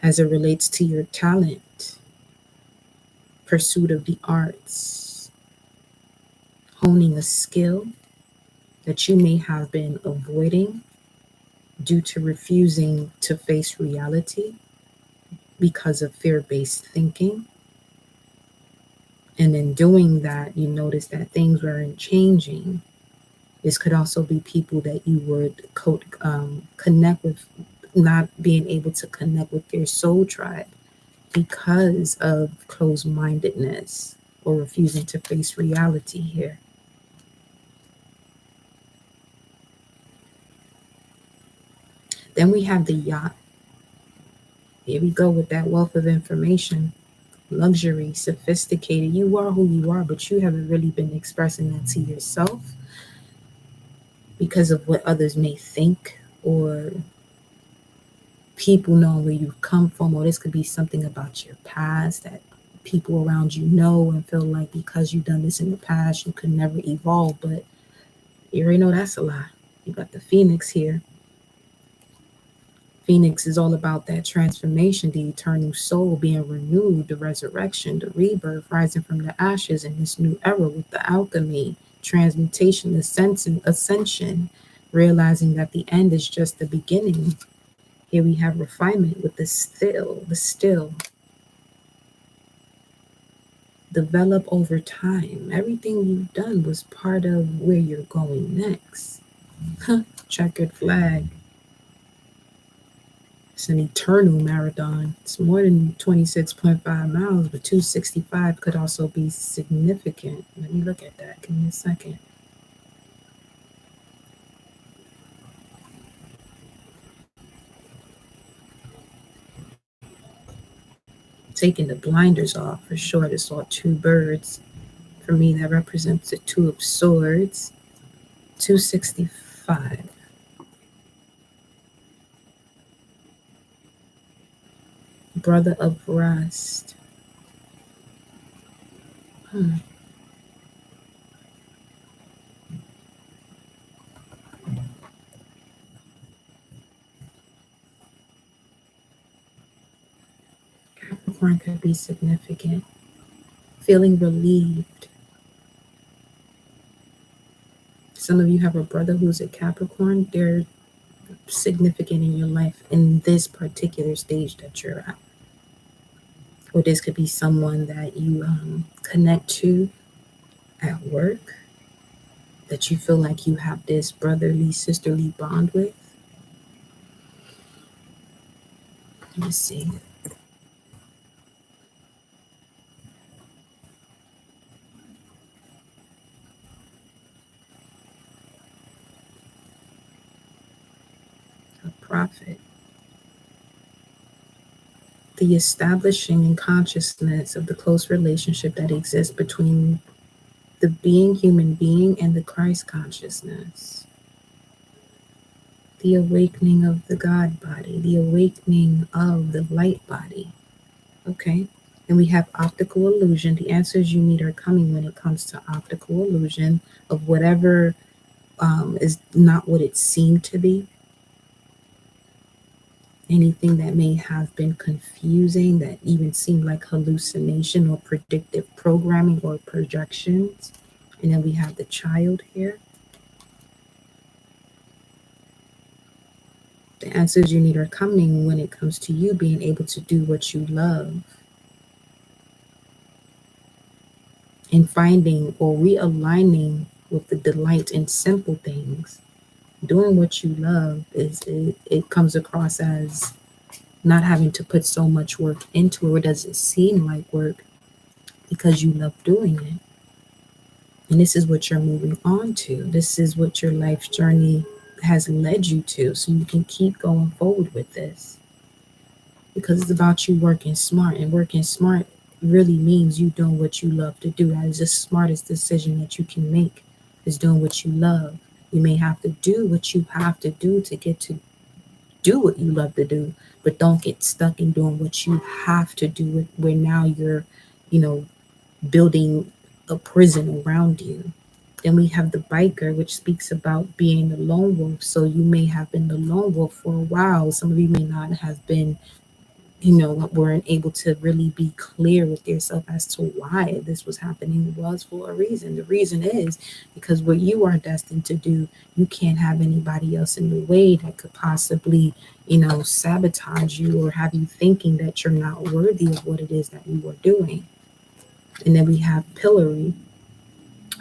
as it relates to your talent, pursuit of the arts, honing a skill that you may have been avoiding due to refusing to face reality because of fear-based thinking. And in doing that, you notice that things weren't changing. This could also be people that you would connect with, not being able to connect with their soul tribe because of closed-mindedness or refusing to face reality here. Then we have the yacht. Here we go with that wealth of information. Luxury, sophisticated. You are who you are, but you haven't really been expressing that to yourself because of what others may think, or people know where you've come from, or this could be something about your past that people around you know and feel like because you've done this in the past, you could never evolve. But you already know that's a lie. You got the Phoenix here. Phoenix is all about that transformation, the eternal soul being renewed, the resurrection, the rebirth, rising from the ashes in this new era with the alchemy, transmutation, ascension, realizing that the end is just the beginning. Here we have refinement with the still. Develop over time. Everything you've done was part of where you're going next. Checkered flag. It's an eternal marathon. It's more than 26.5 miles, but 265 could also be significant. Let me look at that. Give me a second. Taking the blinders off for sure. I saw two birds. For me, that represents the Two of Swords. 265. Brother of Rest. Capricorn could be significant. Feeling relieved. Some of you have a brother who's a Capricorn. They're significant in your life in this particular stage that you're at. Or this could be someone that you connect to at work, that you feel like you have this brotherly, sisterly bond with. Let me see. A prophet. The establishing in consciousness of the close relationship that exists between the being human being and the Christ consciousness. The awakening of the God body, the awakening of the light body. Okay. And we have optical illusion. The answers you need are coming when it comes to optical illusion of whatever is not what it seemed to be. Anything that may have been confusing, that even seemed like hallucination or predictive programming or projections. And then we have the child here. The answers you need are coming when it comes to you being able to do what you love and finding or realigning with the delight in simple things. Doing what you love it comes across as not having to put so much work into it, or does it seem like work because you love doing it. And this is what you're moving on to. This is what your life journey has led you to, so you can keep going forward with this. Because it's about you working smart, and working smart really means you doing what you love to do. That is the smartest decision that you can make, is doing what you love. You may have to do what you have to do to get to do what you love to do, but don't get stuck in doing what you have to do, where now you're, you know, building a prison around you. Then we have the biker, which speaks about being the lone wolf. So you may have been the lone wolf for a while. Some of you may not have been, weren't able to really be clear with yourself as to why this was happening. It was for a reason. The reason is because what you are destined to do, you can't have anybody else in the way that could possibly, sabotage you or have you thinking that you're not worthy of what it is that you are doing. And then we have pillory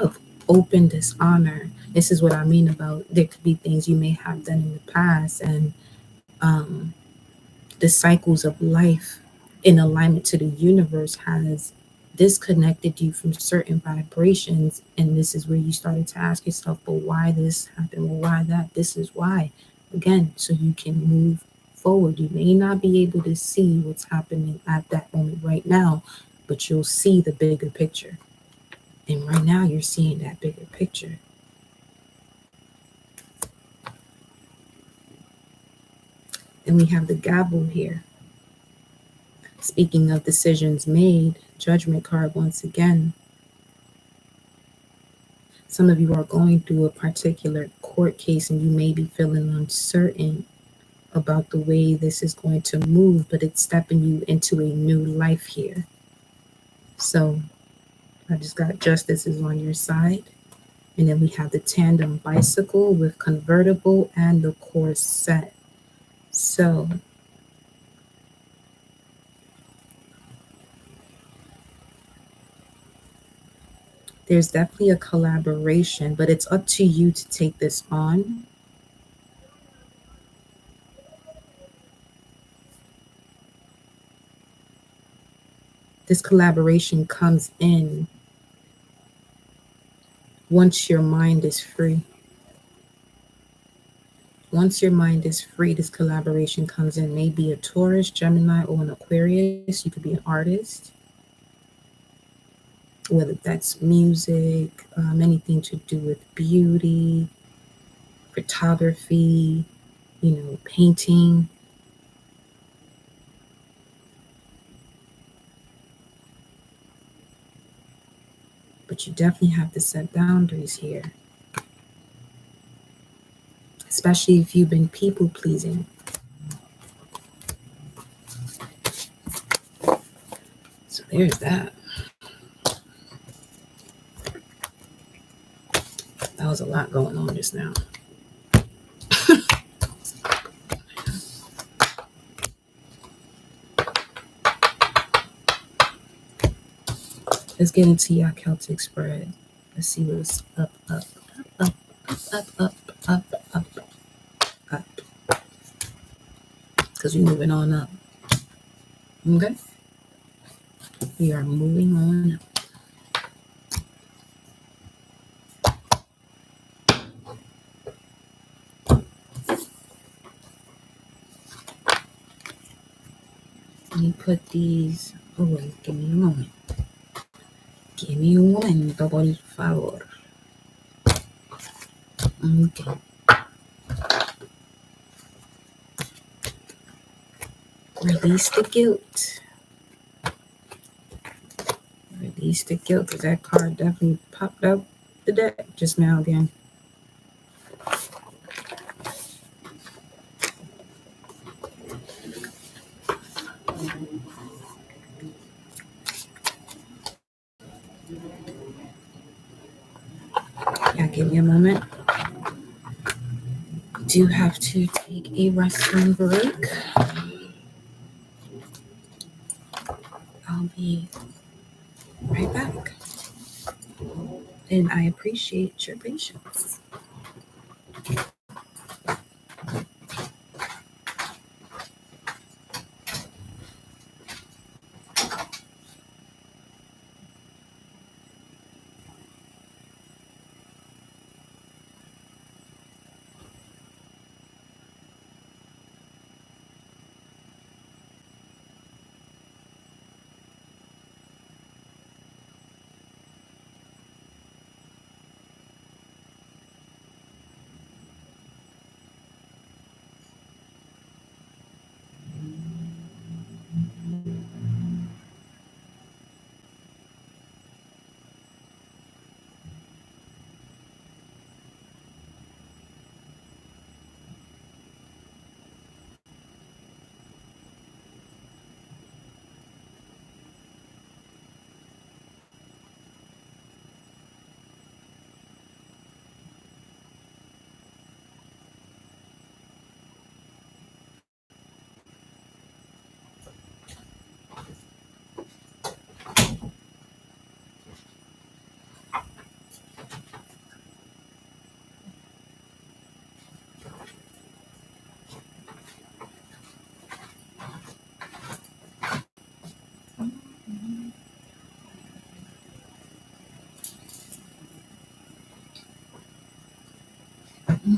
of open dishonor. This is what I mean about there could be things you may have done in the past, and um, the cycles of life in alignment to the universe has disconnected you from certain vibrations. And this is where you started to ask yourself, but why this happened? Well, why that? This is why. Again, so you can move forward. You may not be able to see what's happening at that moment right now, but you'll see the bigger picture. And right now, you're seeing that bigger picture. And we have the gavel here. Speaking of decisions made, judgment card once again. Some of you are going through a particular court case and you may be feeling uncertain about the way this is going to move, but it's stepping you into a new life here. So I just got justice is on your side. And then we have the tandem bicycle with convertible and the corset. So there's definitely a collaboration, but it's up to you to take this on. This collaboration comes in once your mind is free. Once your mind is free, this collaboration comes in. Maybe a Taurus, Gemini, or an Aquarius. You could be an artist, whether that's music, anything to do with beauty, photography, painting. But you definitely have to set boundaries here, especially if you've been people pleasing. So there's that. That was a lot going on just now. Let's get into your Celtic spread. Let's see what's up, up, up, up, up, up, up, up. Because we're moving on up. Okay? We are moving on up. Let me put these away. Give me a moment. Give me un momento, por favor. Okay. Release the guilt. Release the guilt, because that card definitely popped out the deck just now again. Yeah, give me a moment. Do have to take a restroom break. I'll be right back. And I appreciate your patience.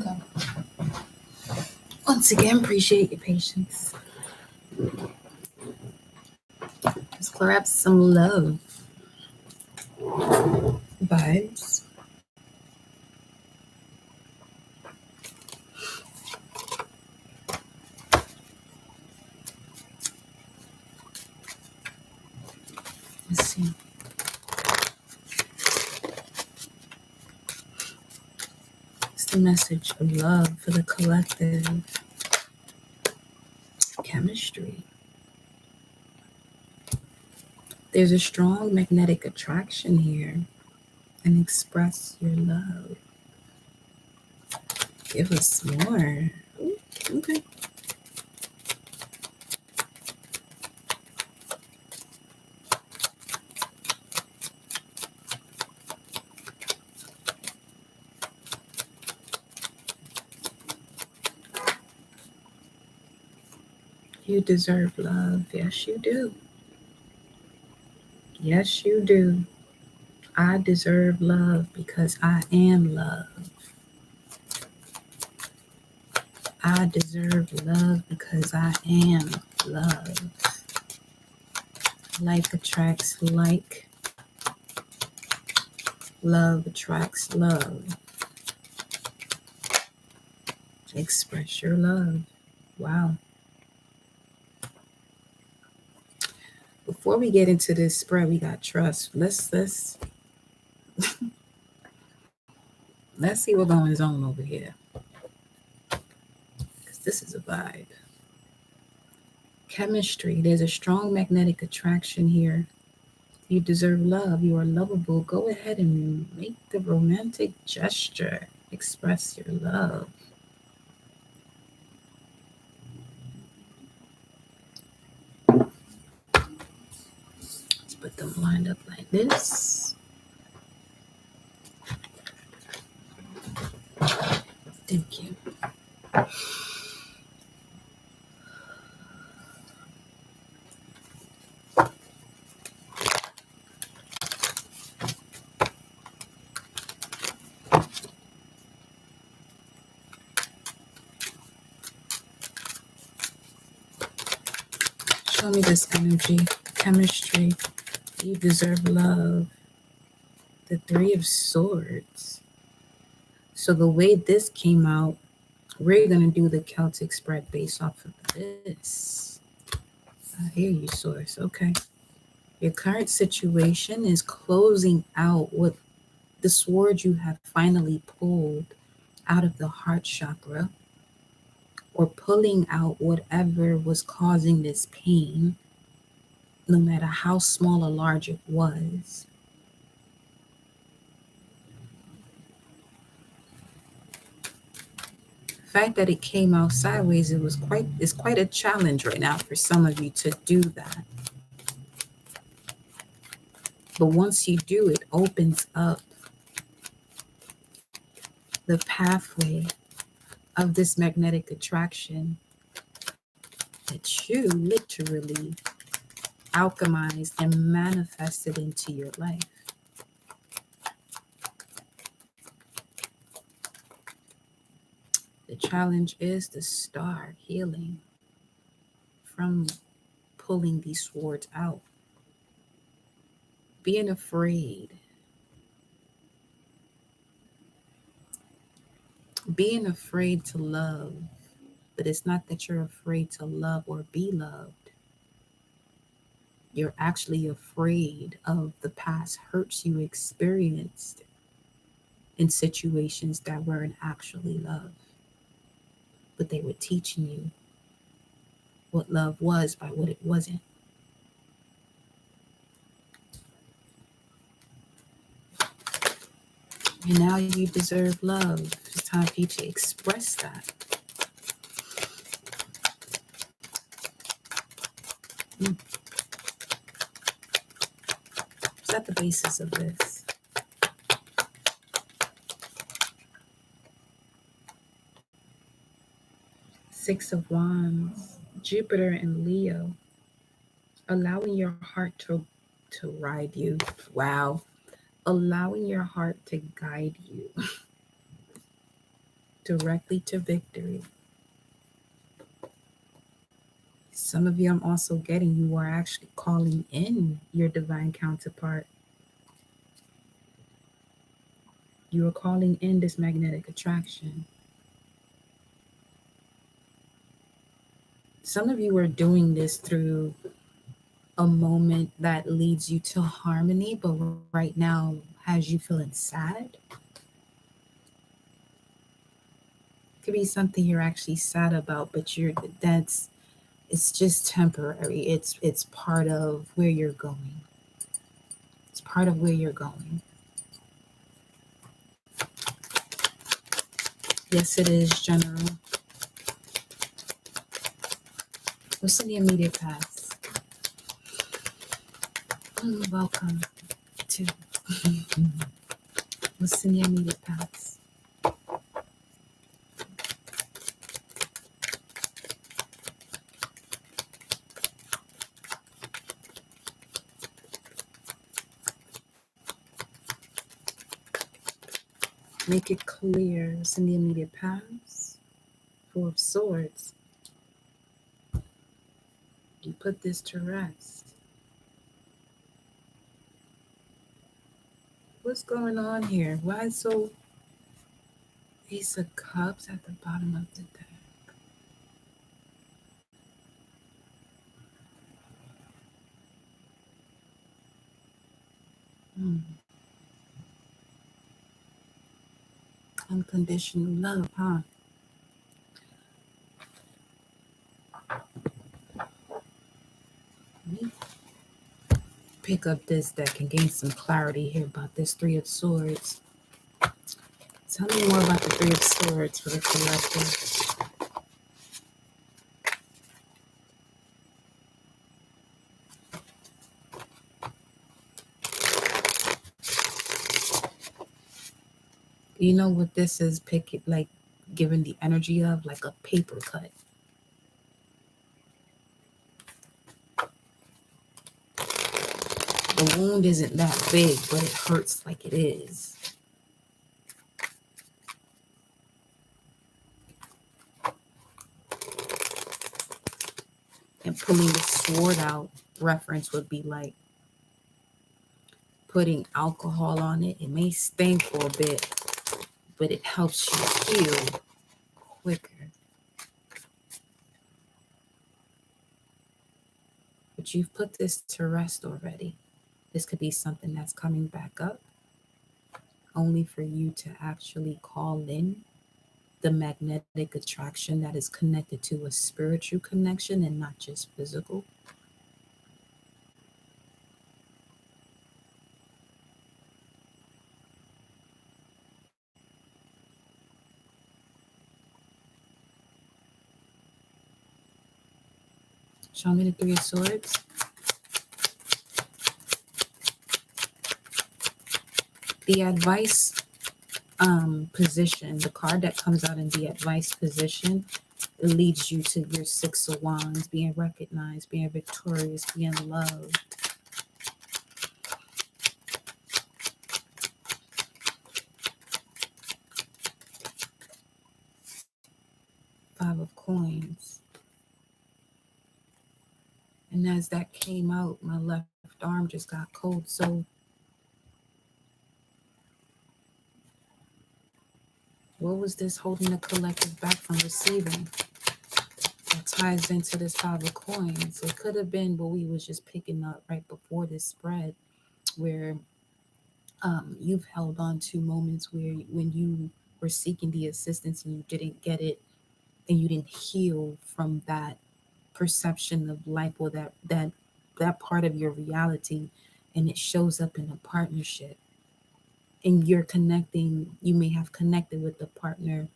Okay. Once again, appreciate your patience. Let's clear up some love vibes. Let's see. It's the message of love for the collective. Chemistry. There's a strong magnetic attraction here, and express your love. Give us more. Ooh, okay. You deserve love. Yes, you do. Yes, you do. I deserve love because I am love. I deserve love because I am love. Like attracts like. Love attracts love. Express your love. Wow. Before we get into this spread, we got trust. Let's see what's going on over here. Because this is a vibe. Chemistry. There's a strong magnetic attraction here. You deserve love. You are lovable. Go ahead and make the romantic gesture. Express your love. Let's put the them lined up like this. Thank you. Show me this energy, chemistry. You deserve love. The Three of Swords. So the way this came out, we're going to do the Celtic spread based off of this. I hear you, Source. Okay. Your current situation is closing out with the sword you have finally pulled out of the heart chakra, or pulling out whatever was causing this pain, no matter how small or large it was. The fact that it came out sideways, it's quite a challenge right now for some of you to do that. But once you do, it opens up the pathway of this magnetic attraction that you literally alchemized and manifested into your life. The challenge is to start healing from pulling these swords out. Being afraid. Being afraid to love. But it's not that you're afraid to love or be loved. You're actually afraid of the past hurts you experienced in situations that weren't actually love. But they were teaching you what love was by what it wasn't. And now you deserve love. It's time for you to express that. Is that the basis of this? Six of Wands, Jupiter and Leo, allowing your heart to ride you. Wow. Allowing your heart to guide you directly to victory. Some of you, I'm also getting, you are actually calling in your divine counterpart. You are calling in this magnetic attraction. Some of you are doing this through a moment that leads you to harmony, but right now has you feeling sad. Could be something you're actually sad about, but it's just temporary. It's part of where you're going. It's part of where you're going. Yes, it is, General. What's in the immediate past? Welcome to what's in the immediate past? Make it clear what's in the immediate past. Four of Swords. You put this to rest. What's going on here? Why so? Ace of Cups at the bottom of the deck. Unconditional love, huh? Let me pick up this deck and gain some clarity here about this Three of Swords. Tell me more about the Three of Swords for the collective. You know what this is like giving the energy of? Like a paper cut. The wound isn't that big, but it hurts like it is. And pulling the sword out reference would be like putting alcohol on it. It may sting for a bit, but it helps you heal quicker. But you've put this to rest already. This could be something that's coming back up, only for you to actually call in the magnetic attraction that is connected to a spiritual connection and not just physical. Show me the Three of Swords. The advice position, the card that comes out in the advice position, it leads you to your Six of Wands, being recognized, being victorious, being loved. Five of Coins. And as that came out, my left arm just got cold. So what was this holding the collective back from receiving? That ties into this Five of Coins. It could have been what we was just picking up right before this spread, where you've held on to moments where when you were seeking the assistance and you didn't get it, and you didn't heal from that perception of life, or that part of your reality, and it shows up in a partnership, and you may have connected with a partner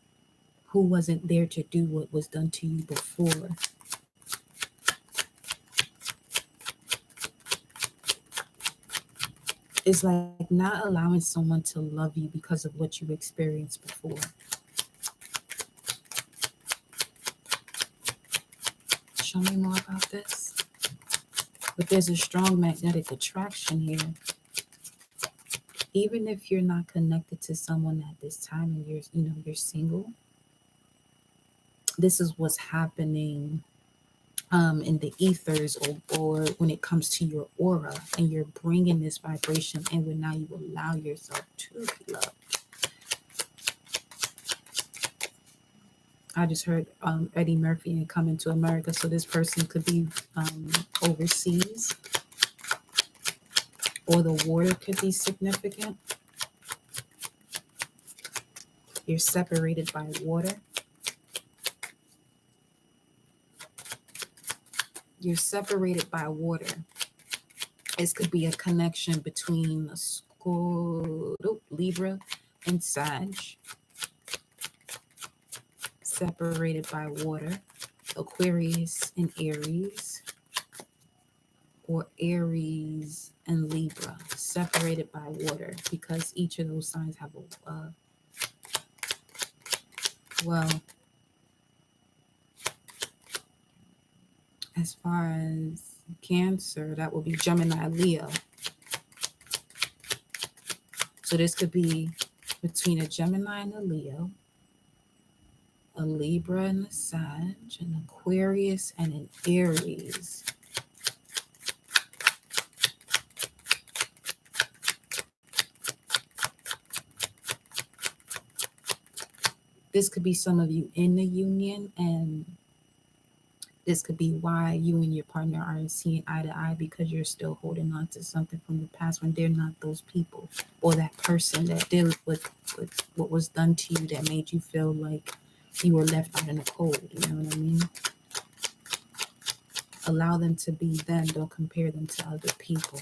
who wasn't there to do what was done to you before. It's like not allowing someone to love you because of what you experienced before. Show me more about this. But there's a strong magnetic attraction here. Even if you're not connected to someone at this time and you're single, this is what's happening in the ethers, or when it comes to your aura, and you're bringing this vibration, and when now you allow yourself to be loved. I just heard Eddie Murphy and Coming to America. So this person could be overseas, or the water could be significant. You're separated by water. You're separated by water. This could be a connection between Libra and Sag, separated by water. Aquarius and Aries, or Aries and Libra, separated by water, because each of those signs have well, as far as Cancer, that will be Gemini, Leo. So this could be between a Gemini and a Leo, a Libra and a Sag, an Aquarius and an Aries. This could be some of you in the union, and this could be why you and your partner aren't seeing eye to eye, because you're still holding on to something from the past when they're not those people, or that person that dealt with what was done to you that made you feel like you were left out in the cold. You know what I mean? Allow them to be them. Don't compare them to other people.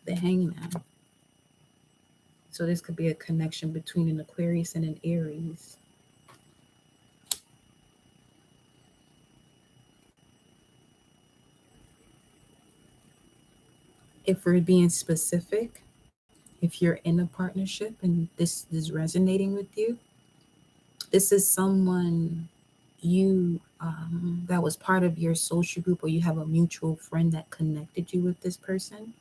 The Hangman. So this could be a connection between an Aquarius and an Aries. If we're being specific, if you're in a partnership and this is resonating with you, this is someone you that was part of your social group, or you have a mutual friend that connected you with this person.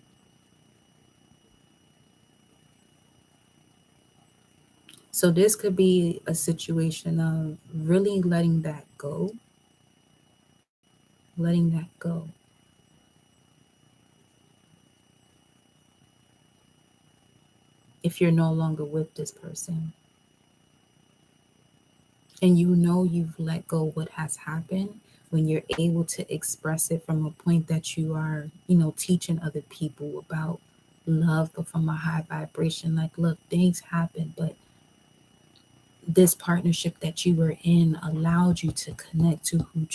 So this could be a situation of really letting that go, letting that go. If you're no longer with this person and you know you've let go what has happened, when you're able to express it from a point that you are, teaching other people about love, but from a high vibration, like, look, things happen, but this partnership that you were in allowed you to connect to who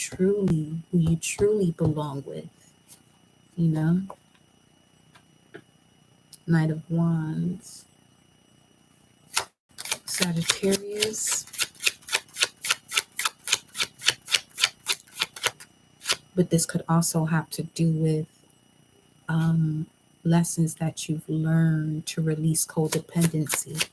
you truly belong with, you know? Knight of Wands, Sagittarius. But this could also have to do with um, lessons that you've learned to release codependency.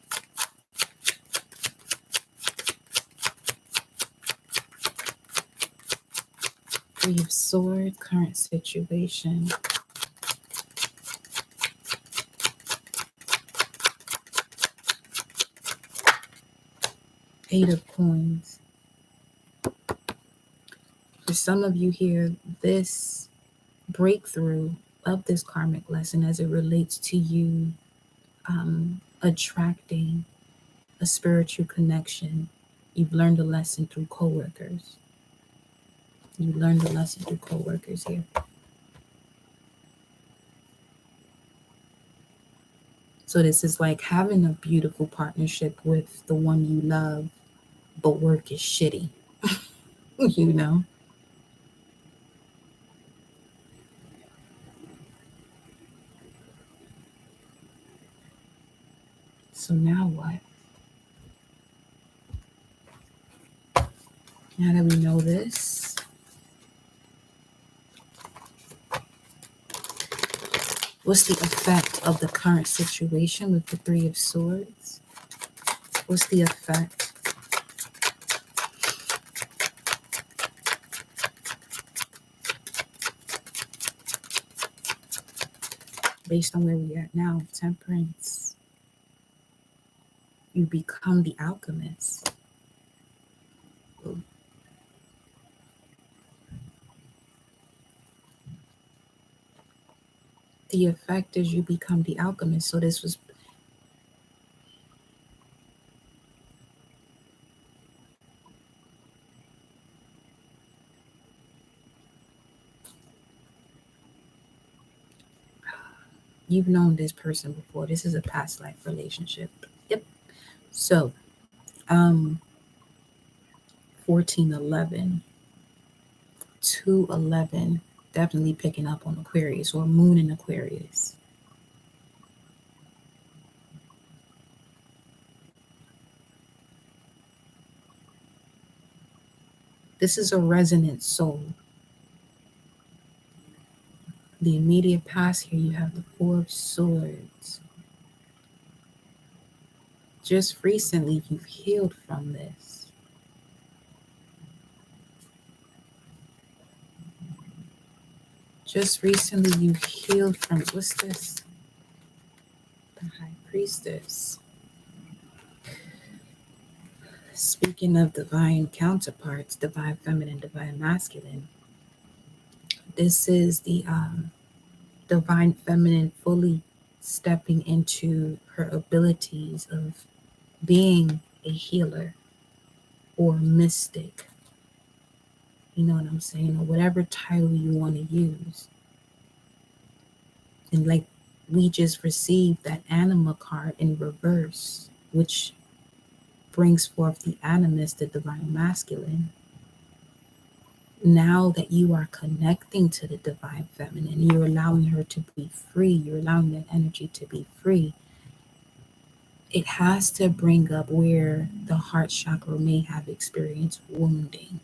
Three of Swords, current situation. Eight of Coins. For some of you here, this breakthrough of this karmic lesson as it relates to you attracting a spiritual connection. You've learned a lesson through coworkers. You learned a lesson through coworkers here. So this is like having a beautiful partnership with the one you love, but work is shitty, you know? So now what? Now that we know this, what's the effect of the current situation with the Three of Swords? What's the effect? Based on where we are now, Temperance, you become the alchemist. The effect is you become the alchemist. So this was you've known this person before. This is a past life relationship. Yep. So, um, 1411, 211, definitely picking up on Aquarius or Moon in Aquarius. This is a resonant soul. The immediate past here, you have the Four of Swords. Just recently, you've healed from this. Just recently, you've healed from, what's this? The High Priestess. Speaking of divine counterparts, divine feminine, divine masculine, this is the divine feminine fully stepping into her abilities of being a healer or mystic. You know what I'm saying? Or whatever title you want to use. And like we just received that anima card in reverse, which brings forth the animus, the divine masculine. Now that you are connecting to the divine feminine, you're allowing her to be free, you're allowing that energy to be free. It has to bring up where the heart chakra may have experienced wounding.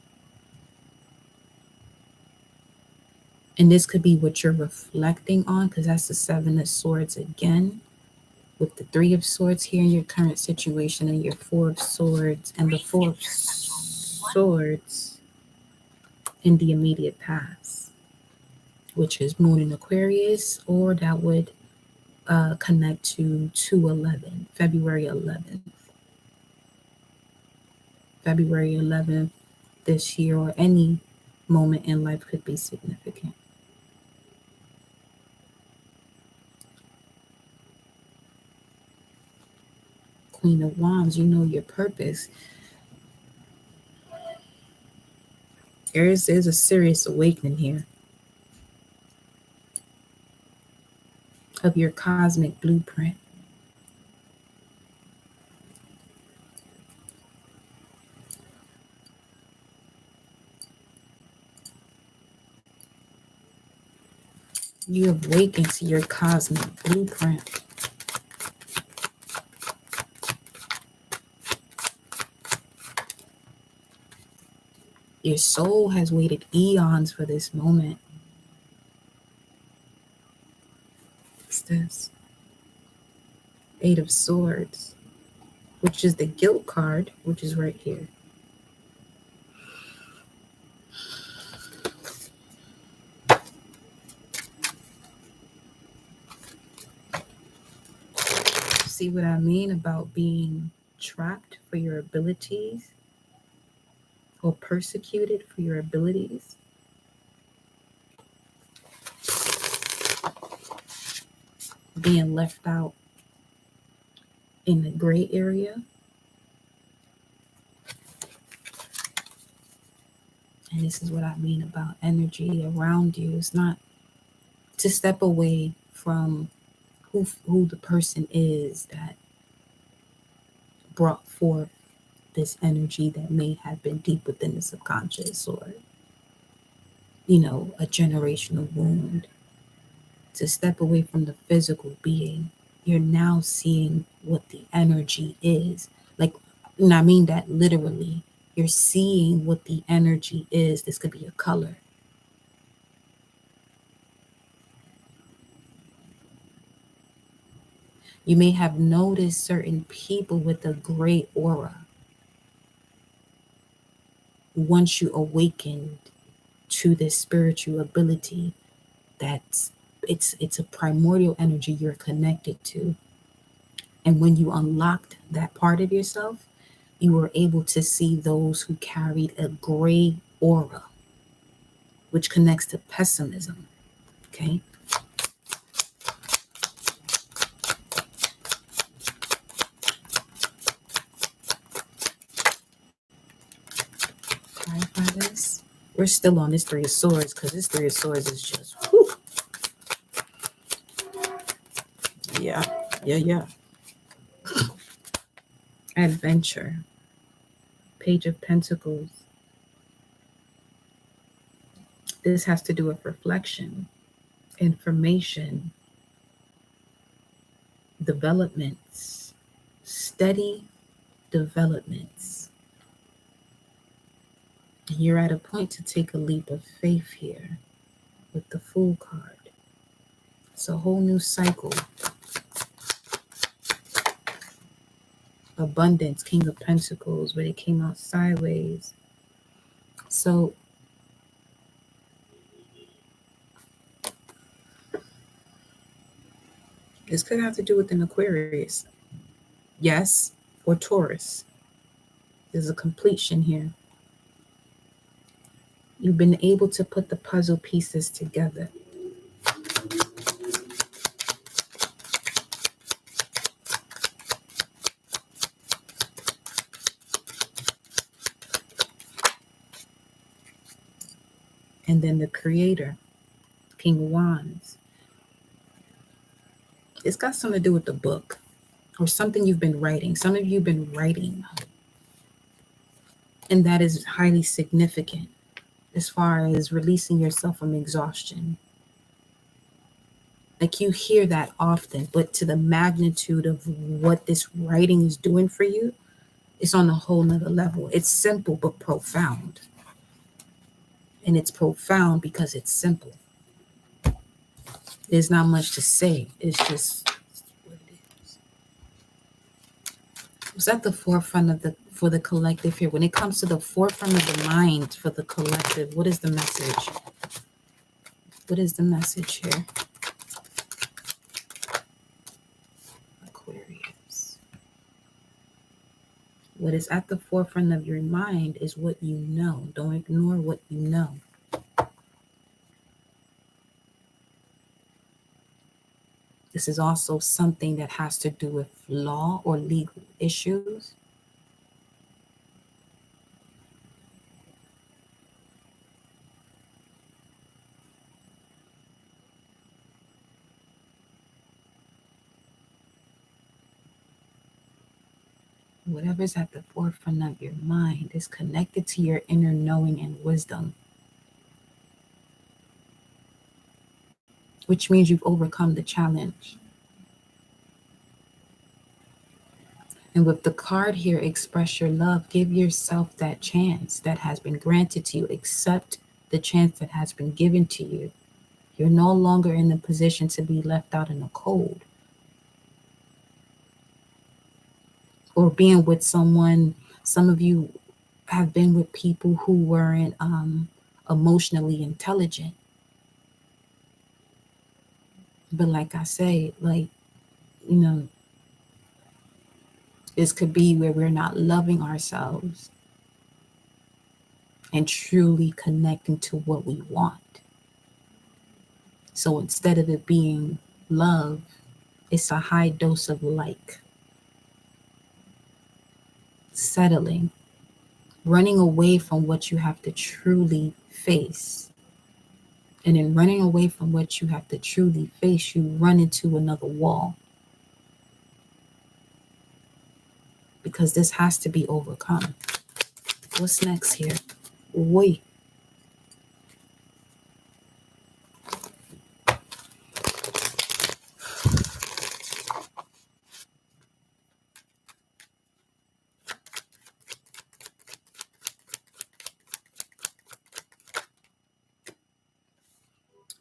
And this could be what you're reflecting on, because that's the Seven of Swords again, with the Three of Swords here in your current situation, and your Four of Swords, and the Four of Swords in the immediate past, which is Moon in Aquarius, or that would connect to 2/11, February 11th. February 11th this year, or any moment in life, could be significant. Queen of Wands, you know your purpose. There's a serious awakening here of your cosmic blueprint. You awaken to your cosmic blueprint. Your soul has waited eons for this moment. What's this? Eight of Swords, which is the guilt card, which is right here. See what I mean about being trapped for your abilities, or persecuted for your abilities? Being left out in the gray area. And this is what I mean about energy around you. It's not to step away from who the person is that brought forth this energy that may have been deep within the subconscious, or a generational wound. To step away from the physical being, you're now seeing what the energy is. Like, and I mean that literally. You're seeing what the energy is. This could be a color. You may have noticed certain people with a gray aura. Once you awakened to this spiritual ability, it's a primordial energy you're connected to. And when you unlocked that part of yourself, you were able to see those who carried a gray aura, which connects to pessimism. Okay. Clarify this. We're still on this Three of Swords, because this Three of Swords is just, whew. Yeah. Adventure. Page of Pentacles. This has to do with reflection, information, developments, steady developments. And you're at a point to take a leap of faith here with the Fool card. It's a whole new cycle. Abundance, King of Pentacles, but it came out sideways. So this could have to do with an Aquarius. Yes, or Taurus. There's a completion here. You've been able to put the puzzle pieces together. And then the Creator, King of Wands. It's got something to do with the book, or something you've been writing. Some of you have been writing. And that is highly significant as far as releasing yourself from exhaustion. Like, you hear that often, but to the magnitude of what this writing is doing for you, it's on a whole nother level. It's simple but profound. And it's profound because it's simple. There's not much to say. It's just what it is. What's at the forefront of the for the collective here? When it comes to the forefront of the mind for the collective, what is the message? What is the message here? Aquarius. What is at the forefront of your mind is what you know. Don't ignore what you know. This is also something that has to do with law or legal issues. Whatever's at the forefront of your mind is connected to your inner knowing and wisdom, which means you've overcome the challenge. And with the card here, express your love. Give yourself that chance that has been granted to you. Accept the chance that has been given to you. You're no longer in the position to be left out in the cold or being with someone. Some of you have been with people who weren't emotionally intelligent. But like I say, like, you know, this could be where we're not loving ourselves and truly connecting to what we want. So instead of it being love, it's a high dose of like, settling, running away from what you have to truly face. And in running away from what you have to truly face, you run into another wall. Because this has to be overcome. What's next here? Wait.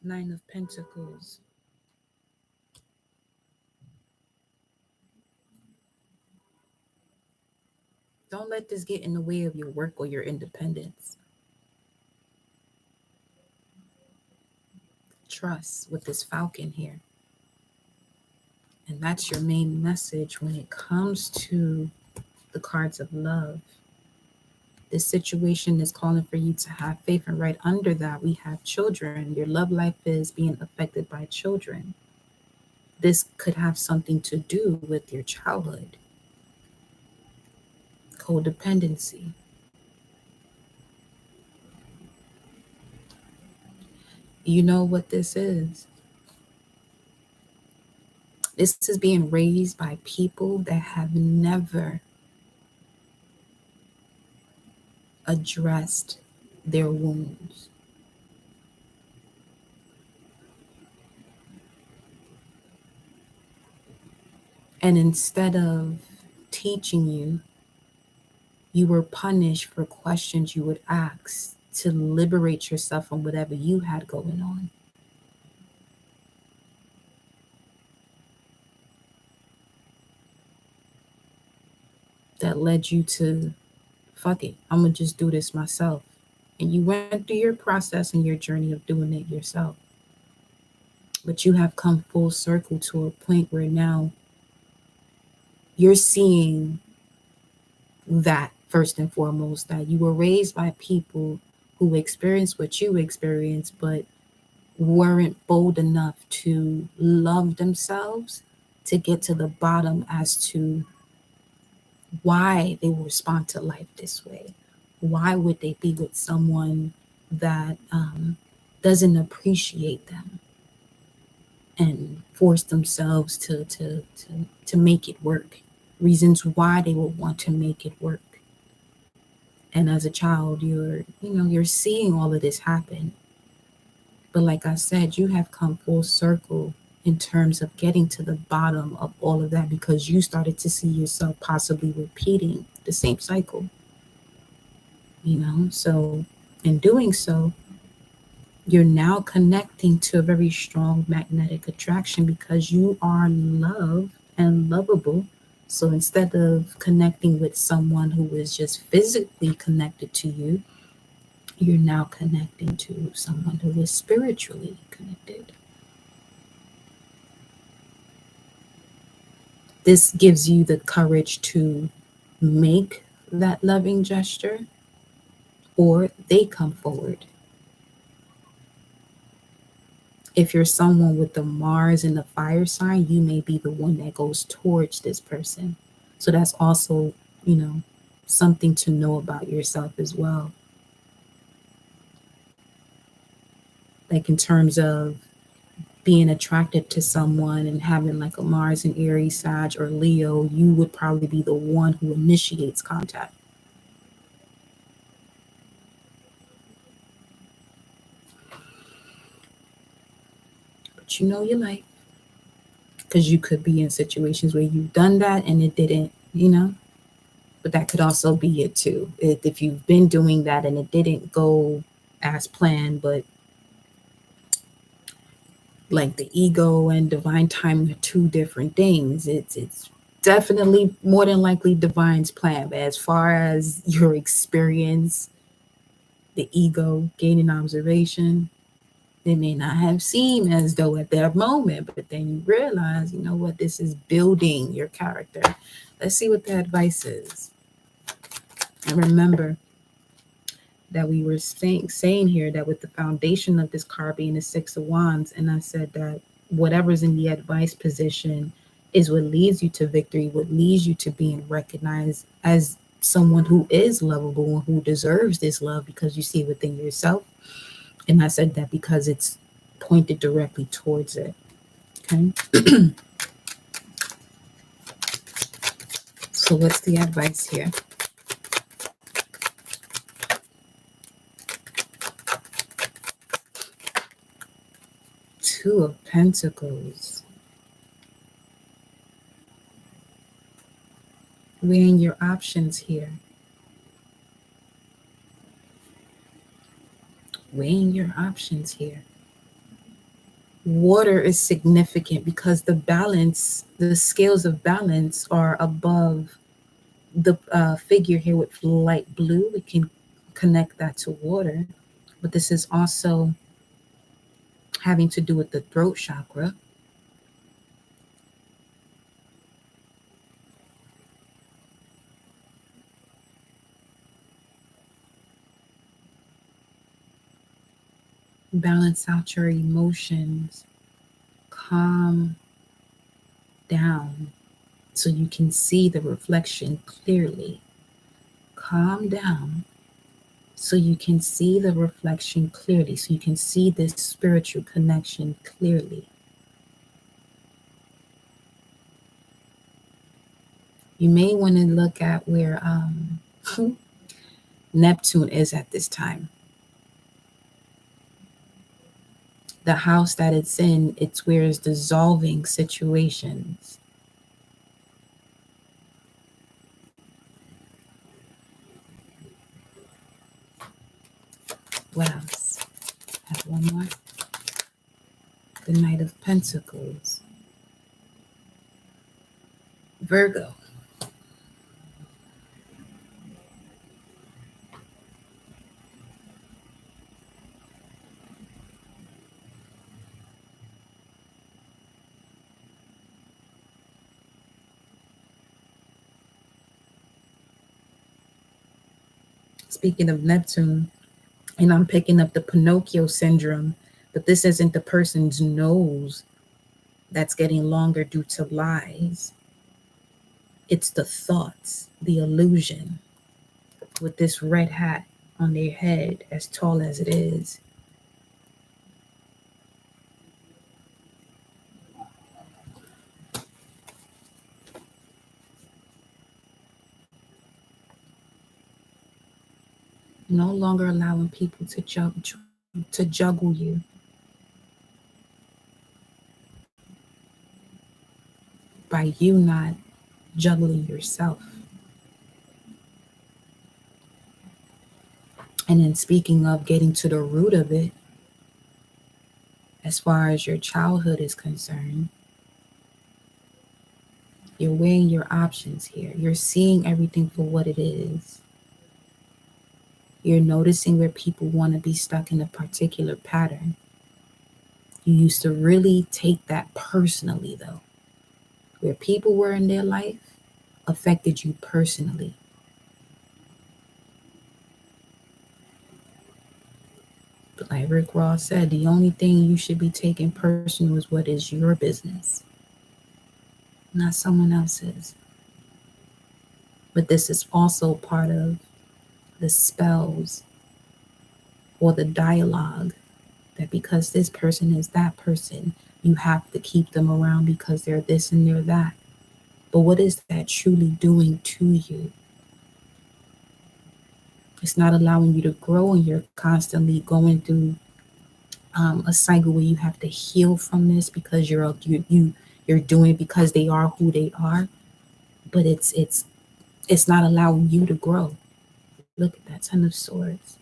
Nine of Pentacles. Don't let this get in the way of your work or your independence. Trust with this Falcon here. And that's your main message when it comes to the cards of love. This situation is calling for you to have faith. And right under that, we have children. Your love life is being affected by children. This could have something to do with your childhood. Codependency. You know what this is? This is being raised by people that have never addressed their wounds. And instead of teaching you, you were punished for questions you would ask to liberate yourself from whatever you had going on. That led you to, fuck it, I'm gonna just do this myself. And you went through your process and your journey of doing it yourself. But you have come full circle to a point where now you're seeing that first and foremost, that you were raised by people who experienced what you experienced, but weren't bold enough to love themselves to get to the bottom as to why they will respond to life this way. Why would they be with someone that doesn't appreciate them and force themselves to make it work? Reasons why they will want to make it work. And as a child, you're seeing all of this happen. But like I said, you have come full circle in terms of getting to the bottom of all of that, because you started to see yourself possibly repeating the same cycle. So in doing so, You're now connecting to a very strong magnetic attraction because you are loved and lovable. So instead of connecting with someone who is just physically connected to you, you're now connecting to someone who is spiritually connected. This gives you the courage to make that loving gesture, or they come forward. If you're someone with the Mars and the fire sign, you may be the one that goes towards this person. So that's also, you know, something to know about yourself as well. Like in terms of being attracted to someone and having like a Mars and Aries, Sag, or Leo, you would probably be the one who initiates contact. But you know your life, because you could be in situations where you've done that and it didn't, but that could also be it too. If you've been doing that and it didn't go as planned, but like the ego and divine timing are two different things. It's definitely more than likely divine's plan. But as far as your experience, the ego gaining observation, it may not have seemed as though at that moment, but then you realize, you know what, this is building your character. Let's see what the advice is. And remember that we were saying here that with the foundation of this card being the Six of Wands, and I said that whatever's in the advice position is what leads you to victory, what leads you to being recognized as someone who is lovable and who deserves this love because you see it within yourself. And I said that because it's pointed directly towards it. Okay. So what's the advice here? Two of Pentacles. Weighing your options here. Weighing your options here. Water is significant because the scales of balance are above the figure here with light blue. We can connect that to water, but this is also having to do with the throat chakra. Balance out your emotions, calm down so you can see the reflection clearly. Calm down so you can see the reflection clearly, so you can see this spiritual connection clearly. You may want to look at where Neptune is at this time. The house that it's in, it's where it's dissolving situations. What else? I have one more. The Knight of Pentacles. Virgo. Speaking of Neptune, and I'm picking up the Pinocchio syndrome, but this isn't the person's nose that's getting longer due to lies. It's the thoughts, the illusion, with this red hat on their head as tall as it is. No longer allowing people to juggle you. By you not juggling yourself. And then speaking of getting to the root of it, As far as your childhood is concerned, you're weighing your options here. You're seeing everything for what it is. You're noticing where people want to be stuck in a particular pattern. You used to really take that personally, though. Where people were in their life affected you personally. But like Rick Ross said, the only thing you should be taking personal is what is your business, not someone else's. But this is also part of the spells or the dialogue that because this person is that person, you have to keep them around because they're this and they're that. But what is that truly doing to you? It's not allowing you to grow, and you're constantly going through a cycle where you have to heal from this because you're doing it because they are who they are. But it's not allowing you to grow. Look at that 10 of swords.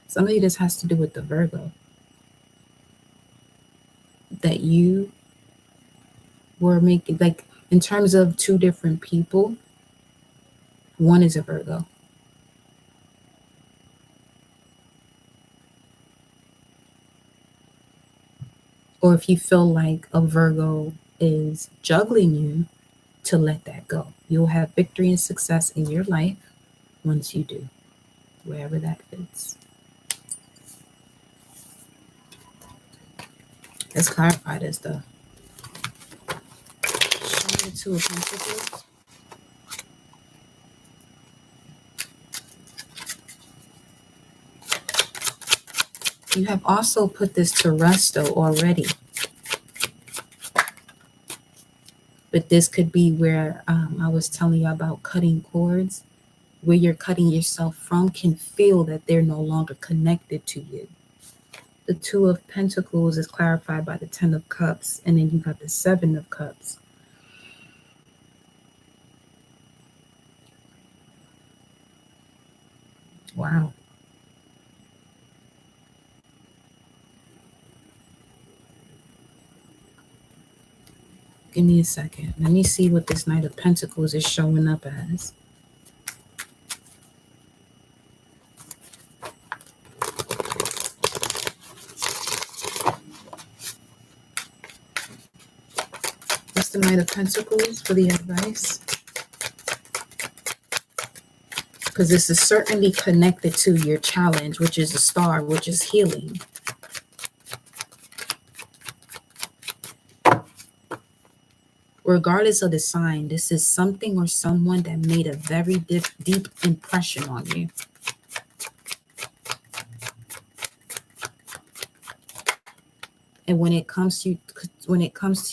Some of this has to do with the Virgo, that you were making, like, in terms of two different people, one is a Virgo. Or if you feel like a Virgo is juggling you, to let that go. You'll have victory and success in your life once you do, wherever that fits. Let's clarify this though. Show me the Two of Pentacles. You have also put this to rest though already. But this could be where I was telling you about cutting cords, where you're cutting yourself from can feel that they're no longer connected to you. The Two of Pentacles is clarified by the 10 of Cups, and then you got the 7 of Cups. Wow. Give me a second. Let me see what this Knight of Pentacles is showing up as. What's the Knight of Pentacles for the advice? Because this is certainly connected to your challenge, which is a star, which is healing. Regardless of the sign, this is something or someone that made a very deep impression on you. And when it comes to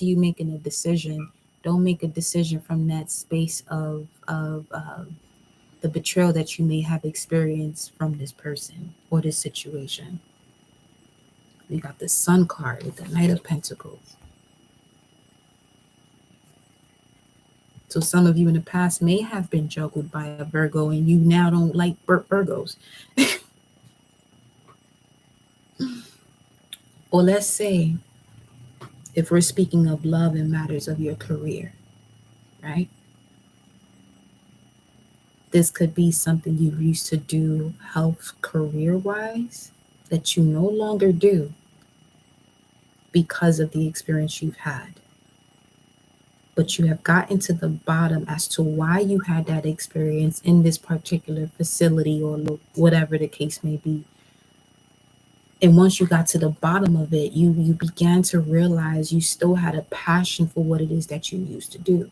you making a decision, don't make a decision from that space of the betrayal that you may have experienced from this person or this situation. We got the Sun card with the Knight of Pentacles. So some of you in the past may have been juggled by a Virgo and you now don't like Virgos. Or let's say, if we're speaking of love and matters of your career, right? This could be something you used to do health career-wise that you no longer do because of the experience you've had. But you have gotten to the bottom as to why you had that experience in this particular facility or whatever the case may be. And once you got to the bottom of it, you began to realize you still had a passion for what it is that you used to do.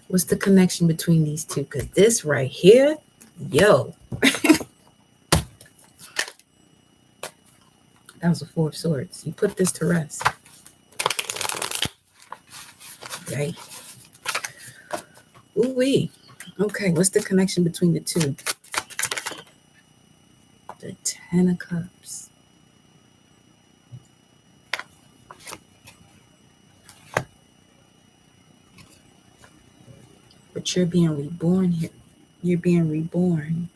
What's the connection between these two? Because this right here, yo. That was a Four of Swords. You put this to rest. Right? Ooh-wee. Okay, what's the connection between the two? The Ten of Cups. But you're being reborn here. You're being reborn.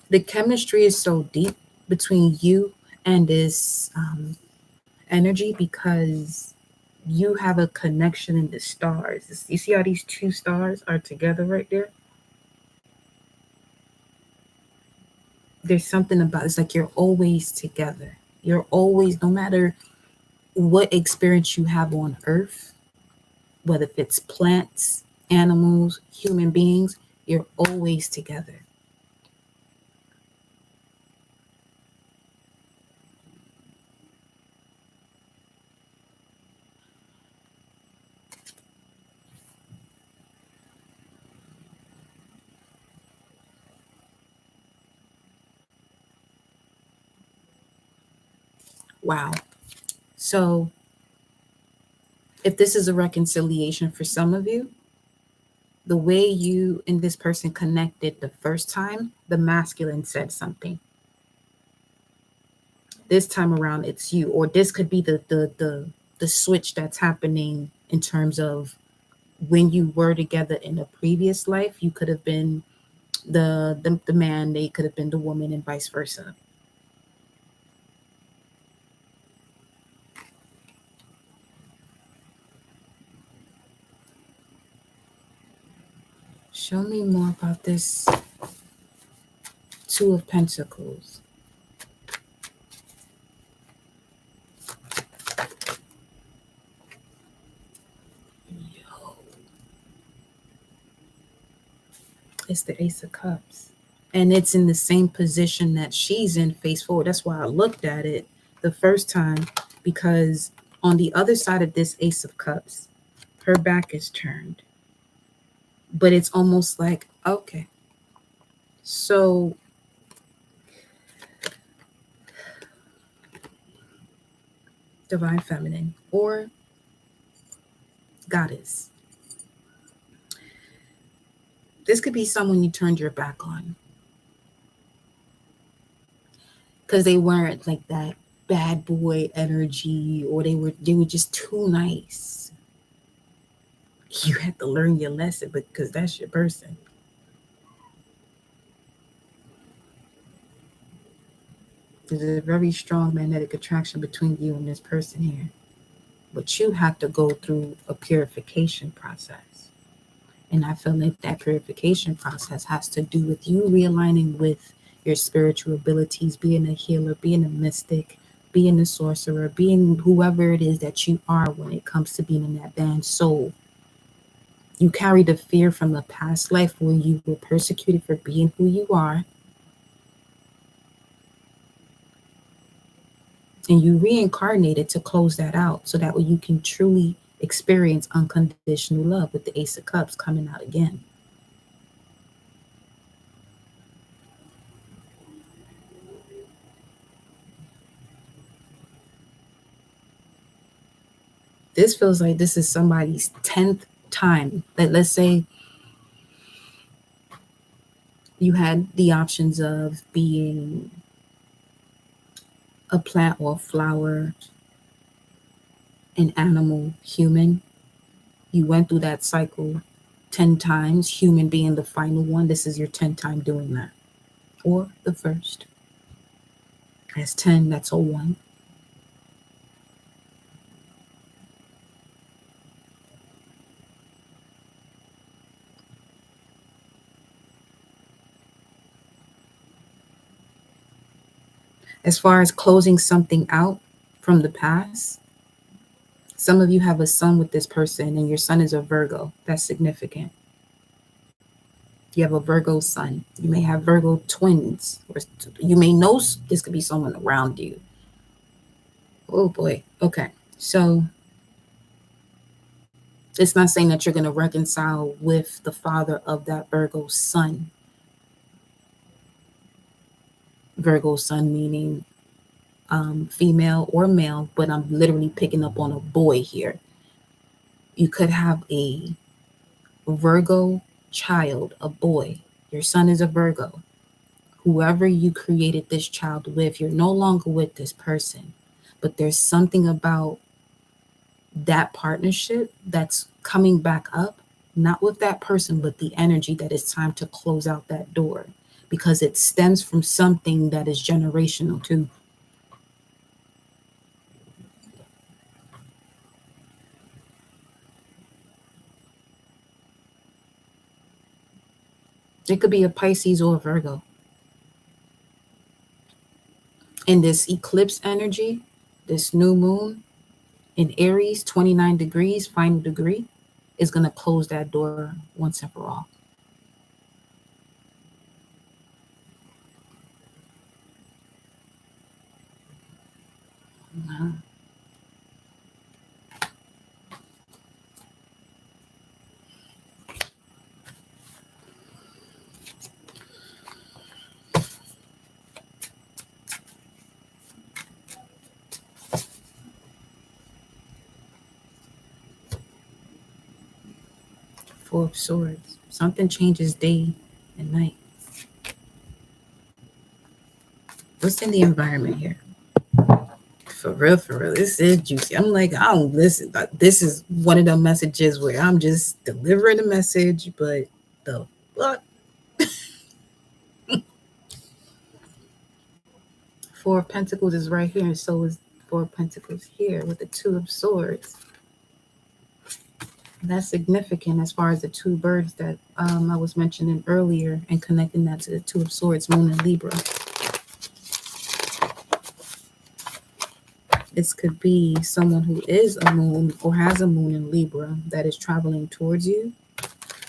The chemistry is so deep between you and this energy because you have a connection in the stars. You see how these two stars are together right there? There's something about it's like you're always together. You're always, no matter what experience you have on earth, whether it's plants, animals, human beings, you're always together. Wow. So, if this is a reconciliation for some of you, the way you and this person connected the first time, the masculine said something. This time around, it's you, or this could be the switch that's happening in terms of when you were together in a previous life. You could have been the man, they could have been the woman, and vice versa. Show me more about this Two of Pentacles. It's the Ace of Cups. And it's in the same position that she's in face forward. That's why I looked at it the first time, because on the other side of this Ace of Cups, her back is turned. But it's almost like, okay, so divine feminine or goddess. This could be someone you turned your back on because they weren't like that bad boy energy, or they were just too nice. You had to learn your lesson because that's your person. There's a very strong magnetic attraction between you and this person here. But you have to go through a purification process. And I feel like that purification process has to do with you realigning with your spiritual abilities, being a healer, being a mystic, being a sorcerer, being whoever it is that you are when it comes to being an advanced soul. You carry the fear from a past life where you were persecuted for being who you are, and you reincarnated to close that out so that way you can truly experience unconditional love with the Ace of Cups coming out again. This feels like this is somebody's 10th time. Let's say you had the options of being a plant or a flower, an animal, human. You went through that cycle 10 times, human being the final one. This is your 10th time doing that. Or the first. That's 10, that's a 1. As far as closing something out from the past, some of you have a son with this person, and your son is a Virgo. That's significant. You have a Virgo son. You may have Virgo twins, or you may know this could be someone around you. Oh boy. Okay. So It's not saying that you're going to reconcile with the father of that Virgo's son. Virgo's son meaning female or male, but I'm literally picking up on a boy here. You could have a Virgo child, a boy. Your son is a Virgo. Whoever you created this child with, you're no longer with this person. But there's something about that partnership that's coming back up, not with that person, but the energy that it's time to close out that door because it stems from something that is generational too. It could be a Pisces or a Virgo. And this eclipse energy, this new moon in Aries, 29 degrees, final degree, is going to close that door once and for all. Uh-huh. Four of Swords. Something changes day and night. What's in the environment here? For real, for real. This is juicy. I'm like, I don't listen. This is one of the messages where I'm just delivering a message, but the fuck? Four of Pentacles is right here, and so is Four of Pentacles here with the Two of Swords. That's significant as far as the two birds that I was mentioning earlier and connecting that to the Two of Swords, Moon and Libra. This could be someone who is a moon or has a moon in Libra that is traveling towards you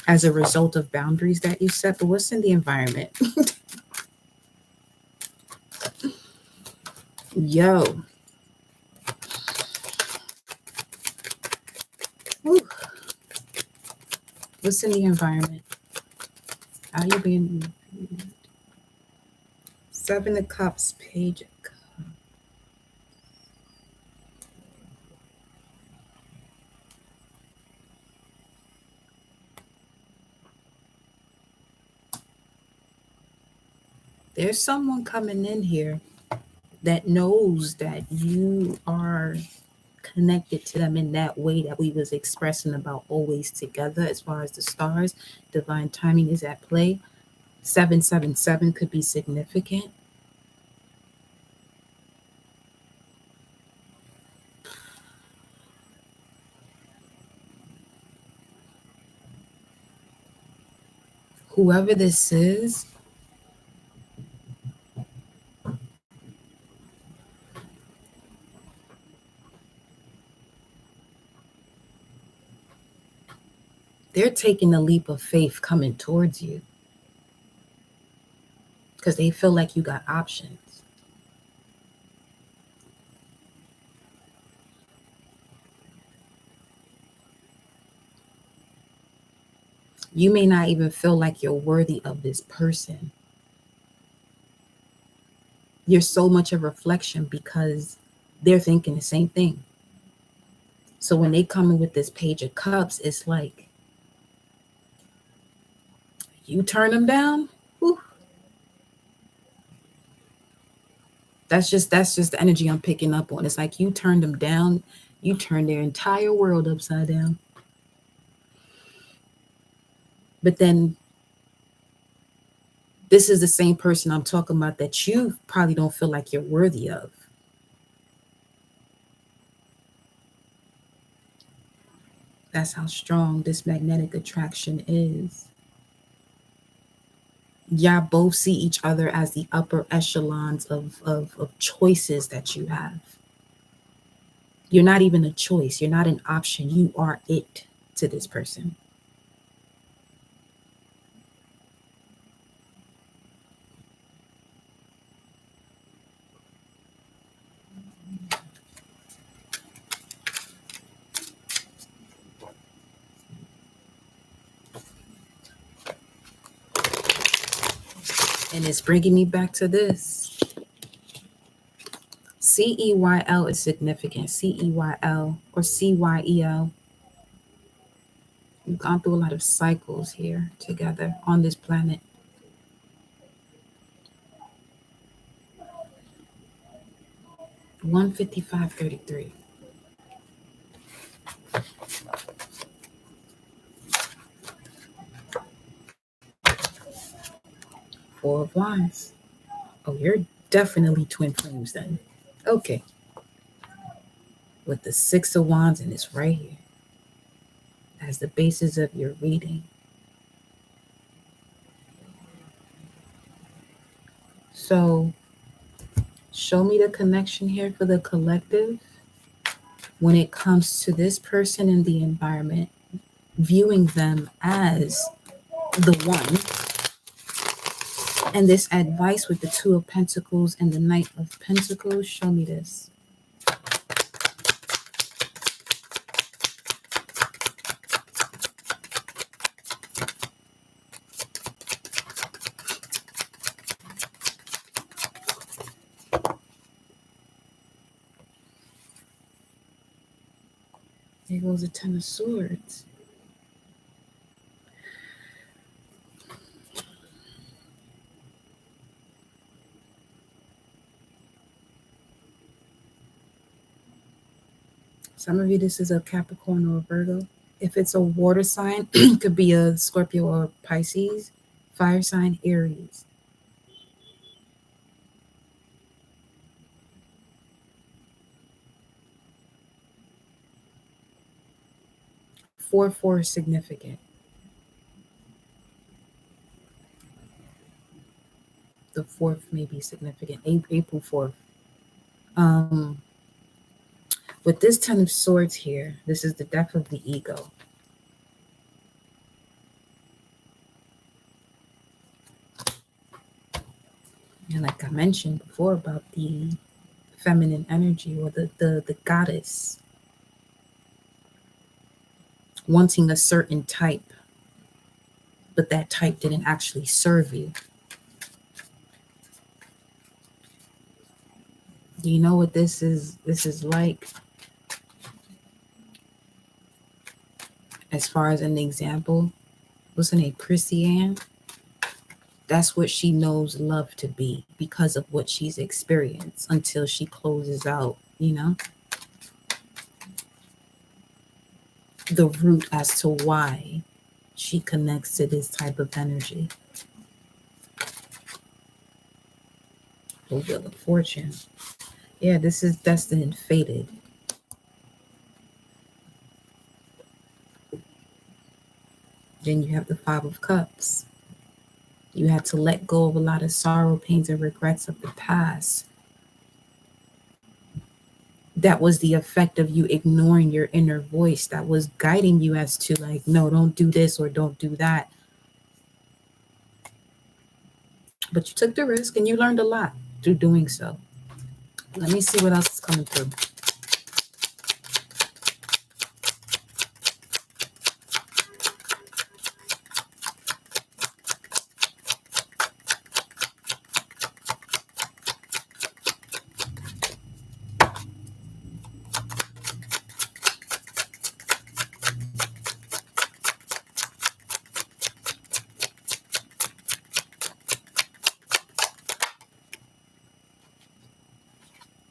as a result of boundaries that you set. But what's in the environment? Yo. Whew. What's in the environment? How you being? Seven of Cups, Page of Cups. There's someone coming in here that knows that you are connected to them in that way that we was expressing about always together as far as the stars. Divine timing is at play. 777 could be significant. Whoever this is, they're taking a leap of faith coming towards you because they feel like you got options. You may not even feel like you're worthy of this person. You're so much a reflection because they're thinking the same thing. So when they come in with this Page of Cups, it's like you turn them down. Whew. That's just the energy I'm picking up on. It's like you turned them down, you turned their entire world upside down. But then this is the same person I'm talking about that you probably don't feel like you're worthy of. That's how strong this magnetic attraction is. Y'all both see each other as the upper echelons of choices that you have. You're not even a choice. You're not an option. You are it to this person. And it's bringing me back to this. CEYL is significant. CEYL or CYEL. We've gone through a lot of cycles here together on this planet. 15533. Four of Wands. Oh, you're definitely twin flames then. Okay. With the Six of Wands, and it's right here as the basis of your reading. So, show me the connection here for the collective when it comes to this person in the environment, viewing them as the one. And this advice with the Two of Pentacles and the Knight of Pentacles, show me this. There goes the Ten of Swords. Some of you, this is a Capricorn or a Virgo. If it's a water sign, it could be a Scorpio or Pisces. Fire sign, Aries. Four is significant. The fourth may be significant. April 4th. With this Ten of Swords here, this is the death of the ego. And like I mentioned before about the feminine energy or the goddess wanting a certain type, but that type didn't actually serve you. Do you know what this is like? As far as an example, what's her name? Chrissy Ann? That's what she knows love to be because of what she's experienced until she closes out, the root as to why she connects to this type of energy. The Wheel of Fortune. Yeah, this is destined and fated. Then you have the Five of Cups. You had to let go of a lot of sorrow, pains, and regrets of the past. That was the effect of you ignoring your inner voice that was guiding you as to like, no, don't do this or don't do that. But you took the risk and you learned a lot through doing so. Let me see what else is coming through.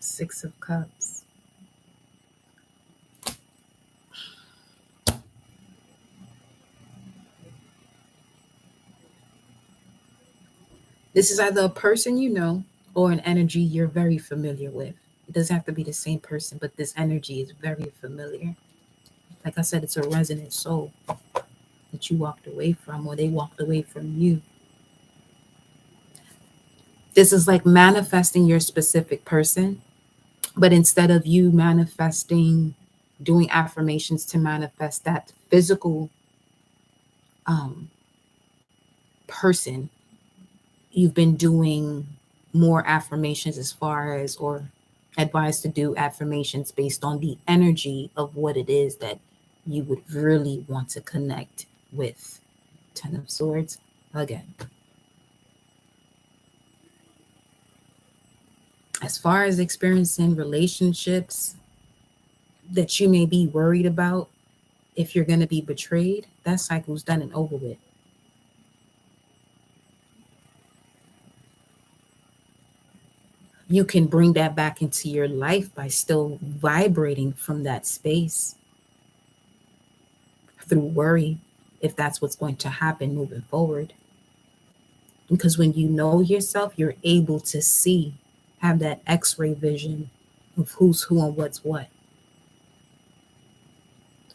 Six of Cups. This is either a person you know or an energy you're very familiar with. It doesn't have to be the same person, but this energy is very familiar. Like I said, it's a resonant soul that you walked away from or they walked away from you. This is like manifesting your specific person, but instead of you manifesting, doing affirmations to manifest that physical um, person, you've been doing more affirmations as far as, or advised to do affirmations based on the energy of what it is that you would really want to connect with. Ten of Swords again. As far as experiencing relationships that you may be worried about, if you're going to be betrayed, that cycle's done and over with. You can bring that back into your life by still vibrating from that space through worry, if that's what's going to happen moving forward. Because when you know yourself, you're able to see, have that x-ray vision of who's who and what's what,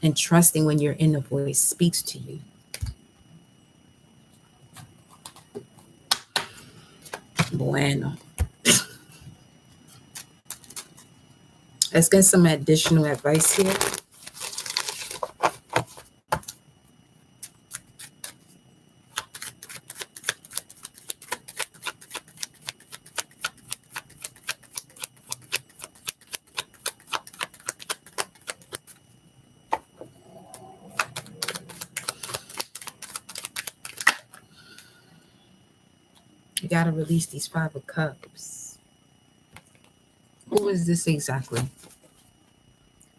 and trusting when your inner voice speaks to you. Bueno. Let's get some additional advice here. You got to release these Five of Cups. Who is this exactly?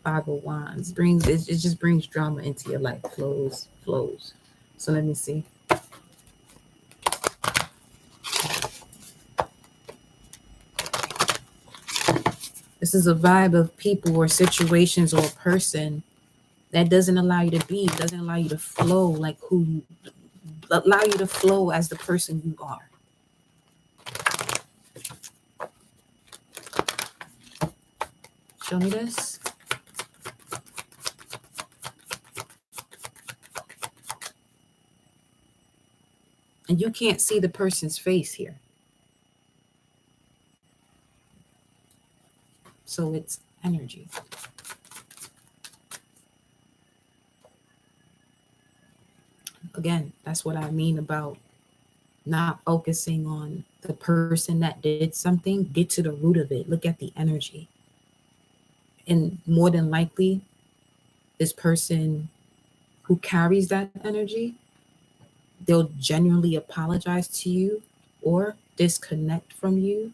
Five of Wands brings it just brings drama into your life. Flows. So let me see. This is a vibe of people or situations or a person that doesn't allow you to be, doesn't allow you to flow like who you, allow you to flow as the person you are. Show me this. And you can't see the person's face here. So it's energy. Again, that's what I mean about not focusing on the person that did something. Get to the root of it. Look at the energy. And more than likely, this person who carries that energy, they'll genuinely apologize to you or disconnect from you.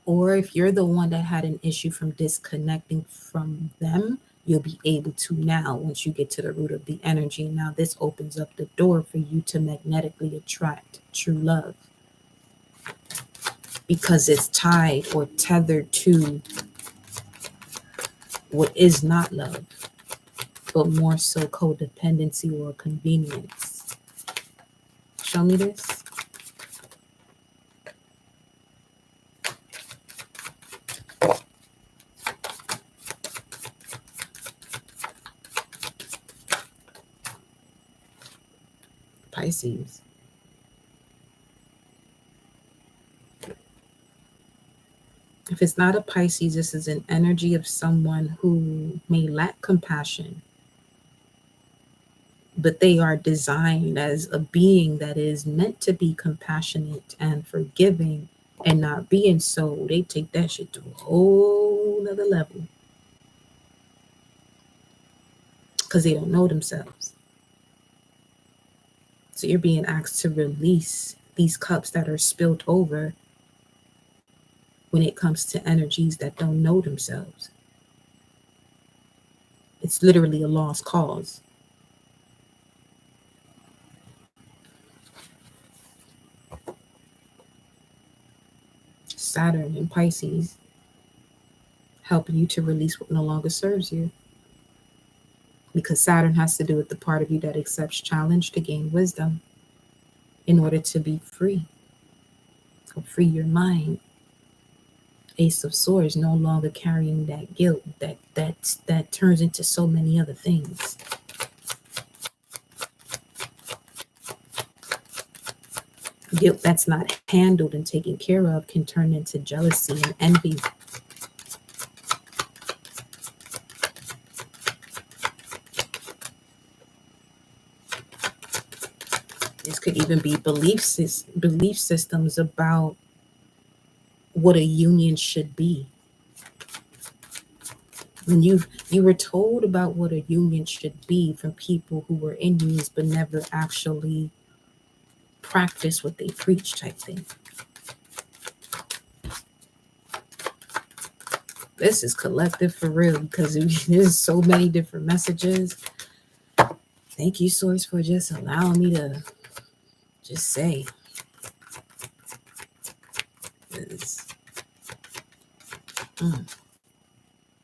Or if you're the one that had an issue from disconnecting from them, you'll be able to now, once you get to the root of the energy. Now this opens up the door for you to magnetically attract true love, because it's tied or tethered to what is not love, but more so codependency or convenience. Show me this. Pisces. If it's not a Pisces, this is an energy of someone who may lack compassion, but they are designed as a being that is meant to be compassionate and forgiving, and not being so. They take that shit to a whole nother level because they don't know themselves. So you're being asked to release these cups that are spilled over when it comes to energies that don't know themselves. It's literally a lost cause. Saturn and Pisces helping you to release what no longer serves you. Because Saturn has to do with the part of you that accepts challenge to gain wisdom in order to be free. So free your mind. Ace of Swords, no longer carrying that guilt that turns into so many other things. Guilt that's not handled and taken care of can turn into jealousy and envy. This could even be belief systems about what a union should be. When you were told about what a union should be from people who were in unions but never actually practice what they preach, type thing. This is collective for real because there's so many different messages. Thank you, Source, for just allowing me to just say. 'Cause, mm,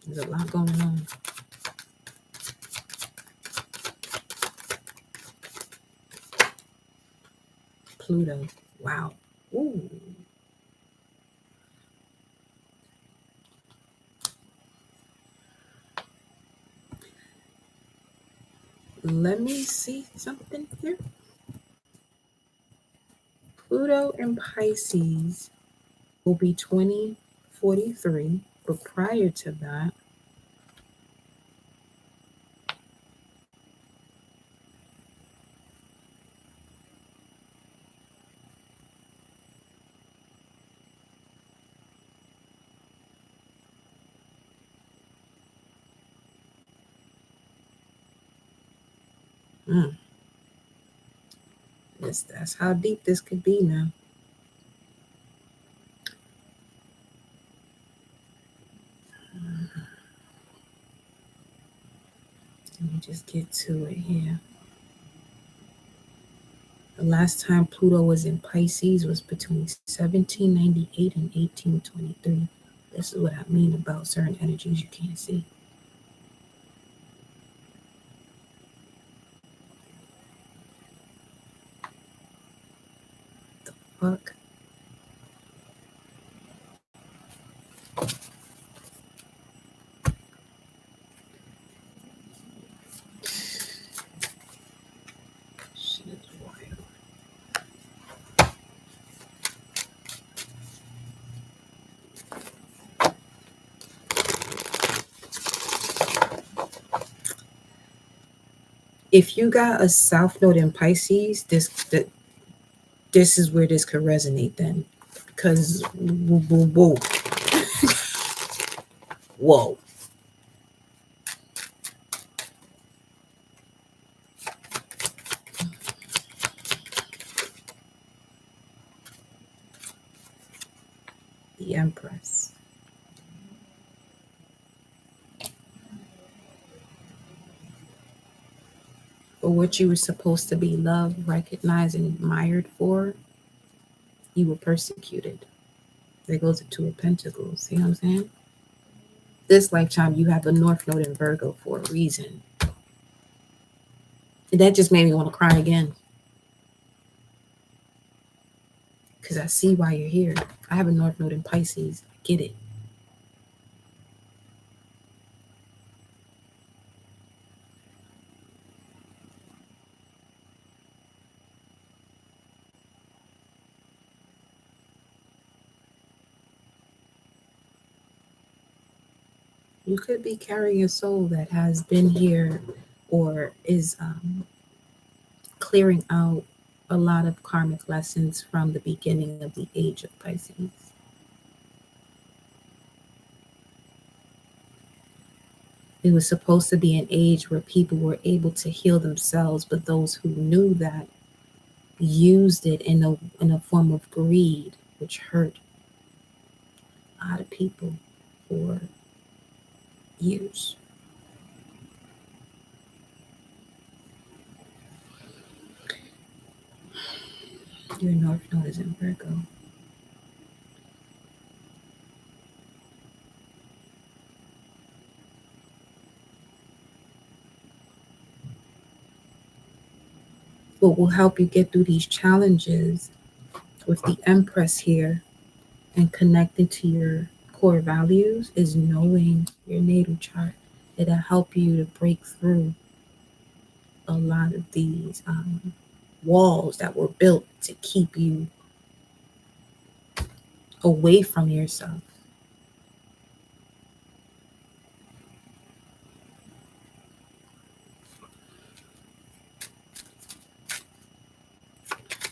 there's a lot going on. Pluto. Wow. Ooh. Let me see something here. Pluto in Pisces will be 2043, but prior to that, mm, that's how deep this could be now. Let me just get to it here. The last time Pluto was in Pisces was between 1798 and 1823. This is what I mean about certain energies you can't see. Fuck. Shit is wild. If you got a South Node in Pisces, this is where this could resonate then, because whoa, whoa. The Empress. For what you were supposed to be loved, recognized, and admired for, you were persecuted. There goes the Two of Pentacles. See what I'm saying? This lifetime, you have a North Node in Virgo for a reason. And that just made me want to cry again. Because I see why you're here. I have a North Node in Pisces. I get it. You could be carrying a soul that has been here or is clearing out a lot of karmic lessons from the beginning of the age of Pisces. It was supposed to be an age where people were able to heal themselves, but those who knew that used it in a form of greed, which hurt a lot of people for years. Your North Node is in Virgo. What will help you get through these challenges with the Empress here and connecting to your core values is knowing your natal chart. It'll help you to break through a lot of these walls that were built to keep you away from yourself.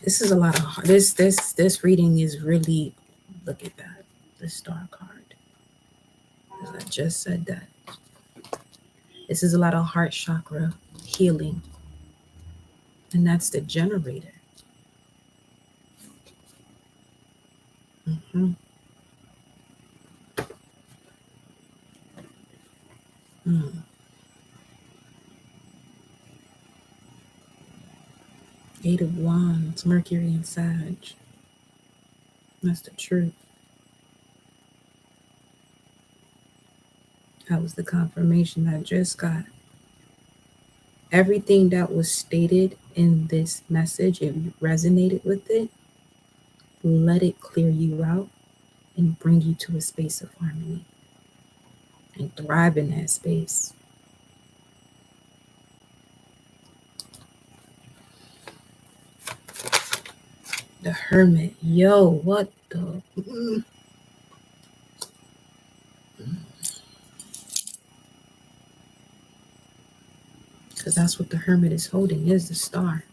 This is a lot of this reading is really, look at that, the star card. As I just said that. This is a lot of heart chakra healing. And that's the generator. Mhm. Mm. 8 of Wands, Mercury and Sag. That's the truth. That was the confirmation that I just got. Everything that was stated in this message, if you resonated with it, let it clear you out and bring you to a space of harmony and thrive in that space. The Hermit. Yo, what the? Because that's what the Hermit is holding, is the star.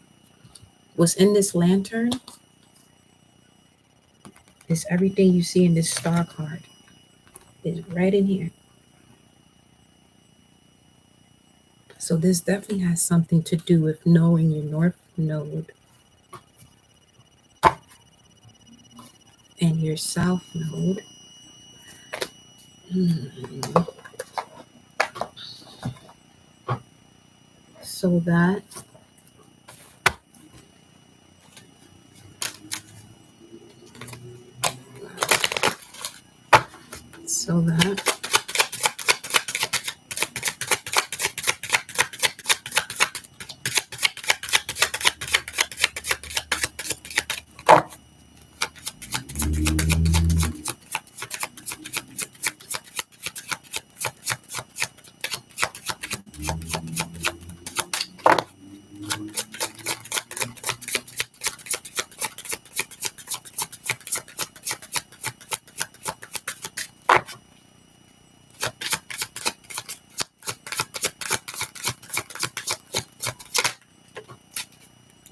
What's in this lantern is everything you see in this star card. Is right in here. So this definitely has something to do with knowing your North Node and your South Node. So that so that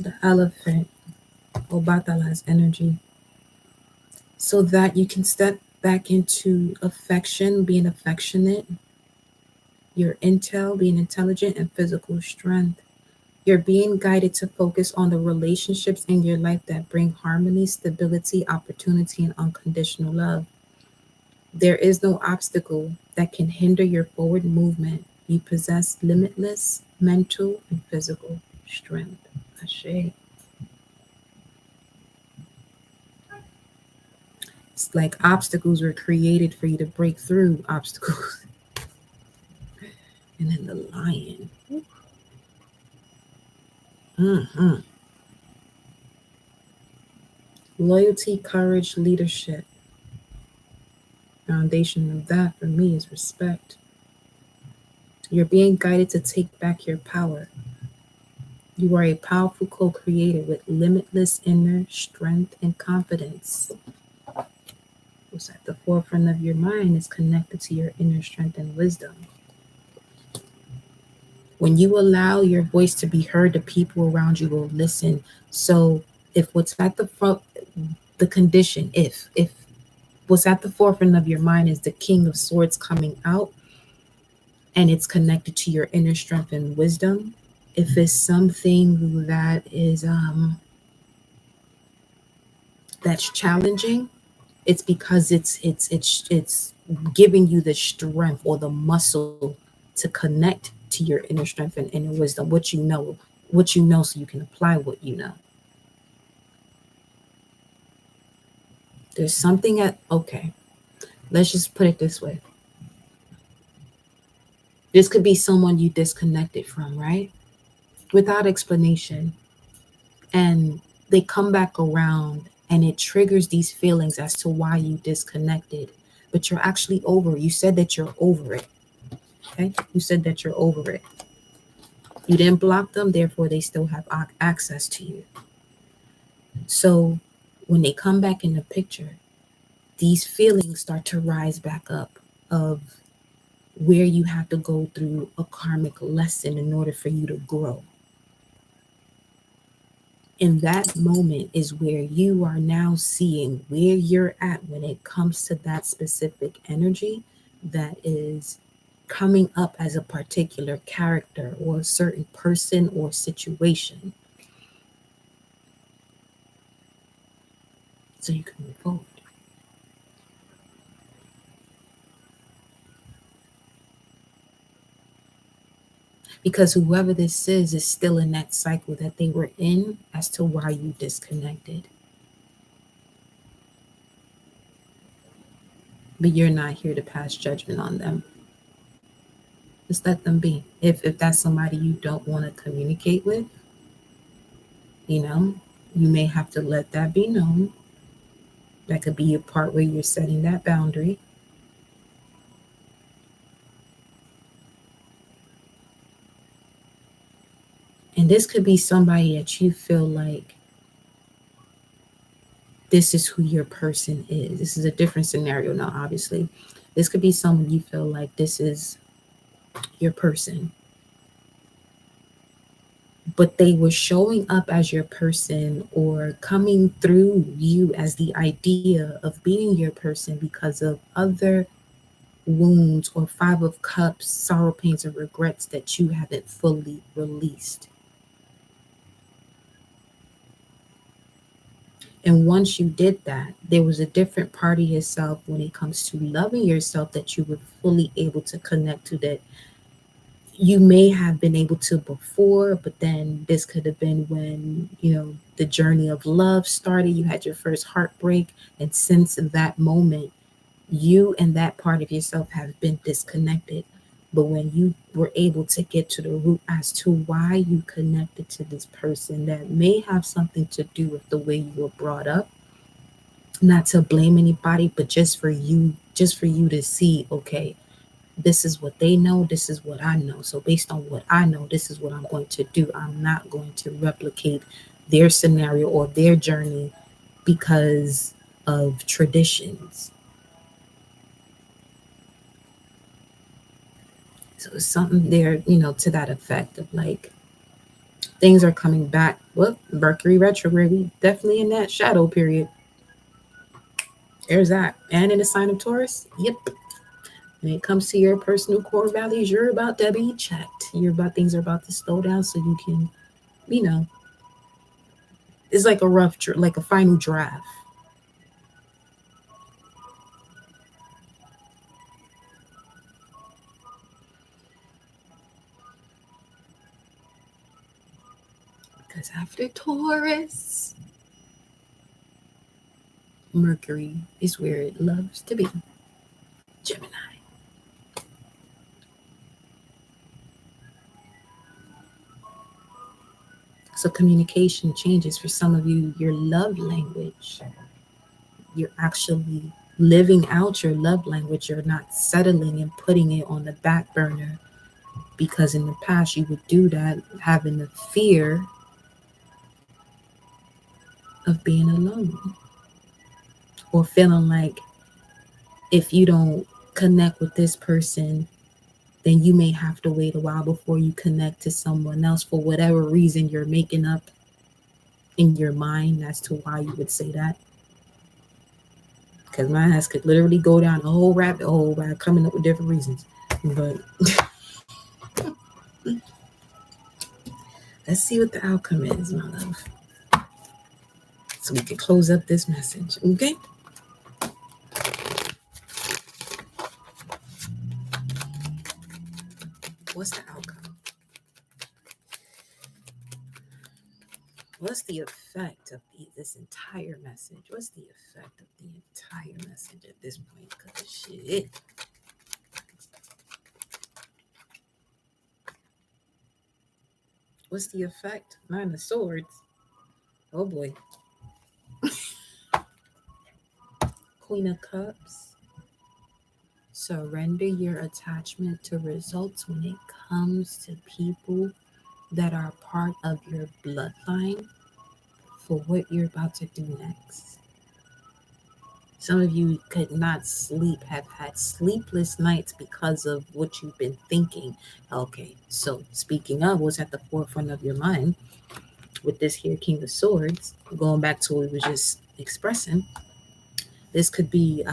the elephant, Obatala's energy, so that you can step back into affection, being affectionate, your intel, being intelligent, and physical strength. You're being guided to focus on the relationships in your life that bring harmony, stability, opportunity, and unconditional love. There is no obstacle that can hinder your forward movement. You possess limitless mental and physical strength. Ashe. It's like obstacles were created for you to break through obstacles. And then the lion. Mm-hmm. Loyalty, courage, leadership. Foundation of that for me is respect. You're being guided to take back your power. You are a powerful co creator with limitless inner strength and confidence. What's at the forefront of your mind is connected to your inner strength and wisdom. When you allow your voice to be heard, the people around you will listen. So, if what's at the front, the condition, if what's at the forefront of your mind is the King of Swords coming out, and it's connected to your inner strength and wisdom, if it's something that is that's challenging, it's because it's giving you the strength or the muscle to connect to your inner strength and inner wisdom, what you know so you can apply what you know. There's something at okay, let's just put it this way. This could be someone you disconnected from, right? Without explanation. And they come back around and it triggers these feelings as to why you disconnected. But you're actually over. You said that you're over it. Okay? You said that you're over it. You didn't block them, therefore they still have access to you. So when they come back in the picture, these feelings start to rise back up of where you have to go through a karmic lesson in order for you to grow. In that moment is where you are now seeing where you're at when it comes to that specific energy that is coming up as a particular character or a certain person or situation. So you can move forward. Because whoever this is still in that cycle that they were in as to why you disconnected. But you're not here to pass judgment on them. Just let them be. If that's somebody you don't want to communicate with, you know, you may have to let that be known. That could be a part where you're setting that boundary. And this could be somebody that you feel like this is who your person is. This is a different scenario now, obviously. This could be someone you feel like this is your person, but they were showing up as your person or coming through you as the idea of being your person because of other wounds or Five of Cups, sorrow, pains, and regrets that you haven't fully released. And once you did that, there was a different part of yourself when it comes to loving yourself that you were fully able to connect to, that you may have been able to before, but then this could have been when, the journey of love started. You had your first heartbreak. And since that moment, you and that part of yourself have been disconnected. But when you were able to get to the root as to why you connected to this person, that may have something to do with the way you were brought up, not to blame anybody, but just for you to see, okay, this is what they know, this is what I know. So based on what I know, this is what I'm going to do. I'm not going to replicate their scenario or their journey because of traditions. So it's something there, to that effect of like things are coming back. Well, Mercury retrograde, we definitely in that shadow period. There's that. And in the sign of Taurus, yep. When it comes to your personal core values, you're about to be checked. Things are about to slow down so you can, you know, it's like a like a final draft. Because after Taurus, Mercury is where it loves to be. Gemini. So communication changes for some of you. Your love language, you're actually living out your love language. You're not settling and putting it on the back burner, because in the past you would do that, having the fear of being alone, or feeling like if you don't connect with this person, then you may have to wait a while before you connect to someone else for whatever reason you're making up in your mind as to why you would say that. Because my ass could literally go down a whole rabbit hole by coming up with different reasons. But let's see what the outcome is, my love. So we can close up this message. Okay? What's the outcome? What's the effect of this entire message? What's the effect of the entire message at this point? Because shit. What's the effect? Nine of Swords. Oh boy. Queen of Cups. Surrender your attachment to results when it comes to people that are part of your bloodline for what you're about to do next. Some of you could not sleep, have had sleepless nights because of what you've been thinking. Okay, so speaking of what's at the forefront of your mind with this here King of Swords, going back to what we were just expressing, this could be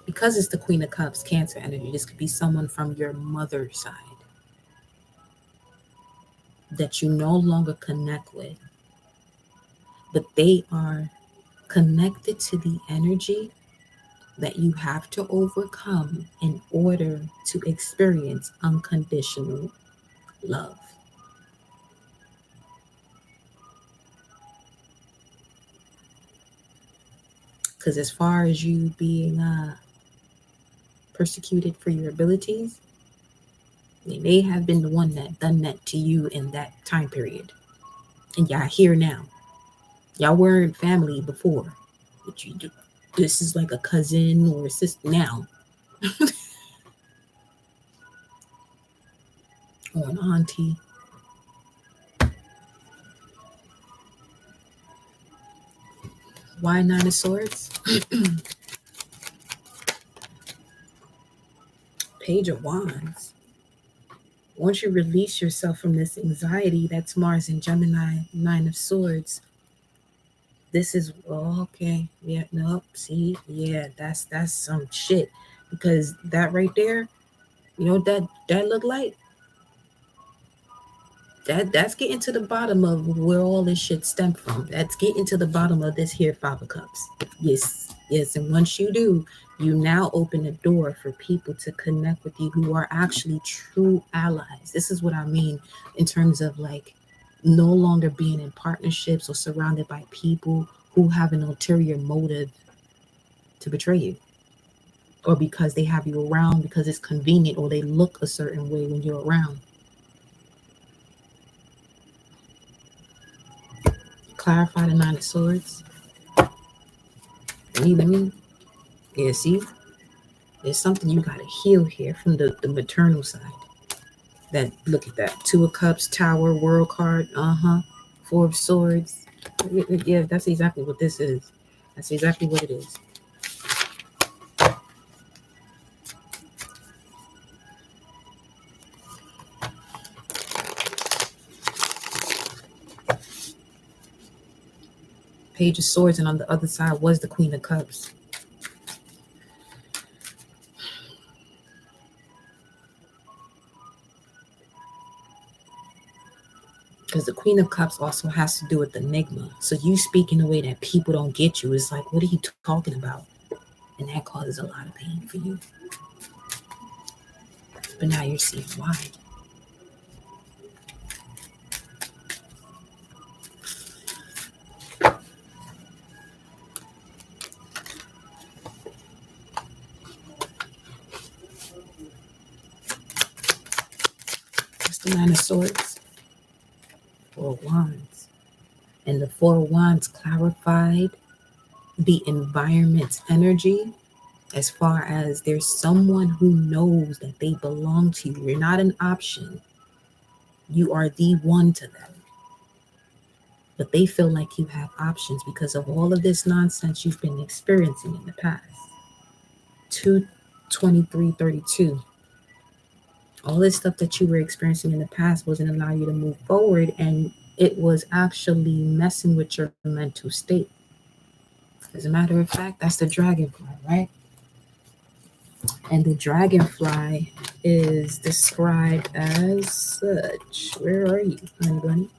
because it's the Queen of Cups, Cancer energy. This could be someone from your mother's side that you no longer connect with, but they are connected to the energy that you have to overcome in order to experience unconditional love. Because as far as you being persecuted for your abilities, they may have been the one that done that to you in that time period. And y'all here now. Y'all weren't family before. But you do. This is like a cousin or a sister now, or an auntie. Why Nine of Swords? Page of Wands. Once you release yourself from this anxiety, that's Mars and Gemini, Nine of Swords. This is okay. Yeah, no, see, yeah, that's some shit. Because that right there, you know what that look like? That's getting to the bottom of where all this shit stemmed from. That's getting to the bottom of this here Five of Cups. Yes, yes. And once you do, you now open the door for people to connect with you who are actually true allies. This is what I mean in terms of like no longer being in partnerships or surrounded by people who have an ulterior motive to betray you, or because they have you around because it's convenient, or they look a certain way when you're around. Clarify the Nine of Swords. Let me yeah, see, there's something you gotta heal here from the maternal side. That look at that. Two of Cups, Tower, World card, Four of Swords. Yeah, that's exactly what this is. That's exactly what it is. Page of Swords, and on the other side was the Queen of Cups. Because the Queen of Cups also has to do with the enigma. So you speak in a way that people don't get you. It's like, what are you talking about? And that causes a lot of pain for you. But now you're seeing why. What's the Nine of Swords? Four of Wands. And the Four of Wands clarified the environment's energy, as far as there's someone who knows that they belong to you. You're not an option. You are the one to them. But they feel like you have options because of all of this nonsense you've been experiencing in the past. 22332. All this stuff that you were experiencing in the past wasn't allowing you to move forward, and it was actually messing with your mental state. As a matter of fact, that's the dragonfly, right? And the dragonfly is described as such. Where are you, honey bunny?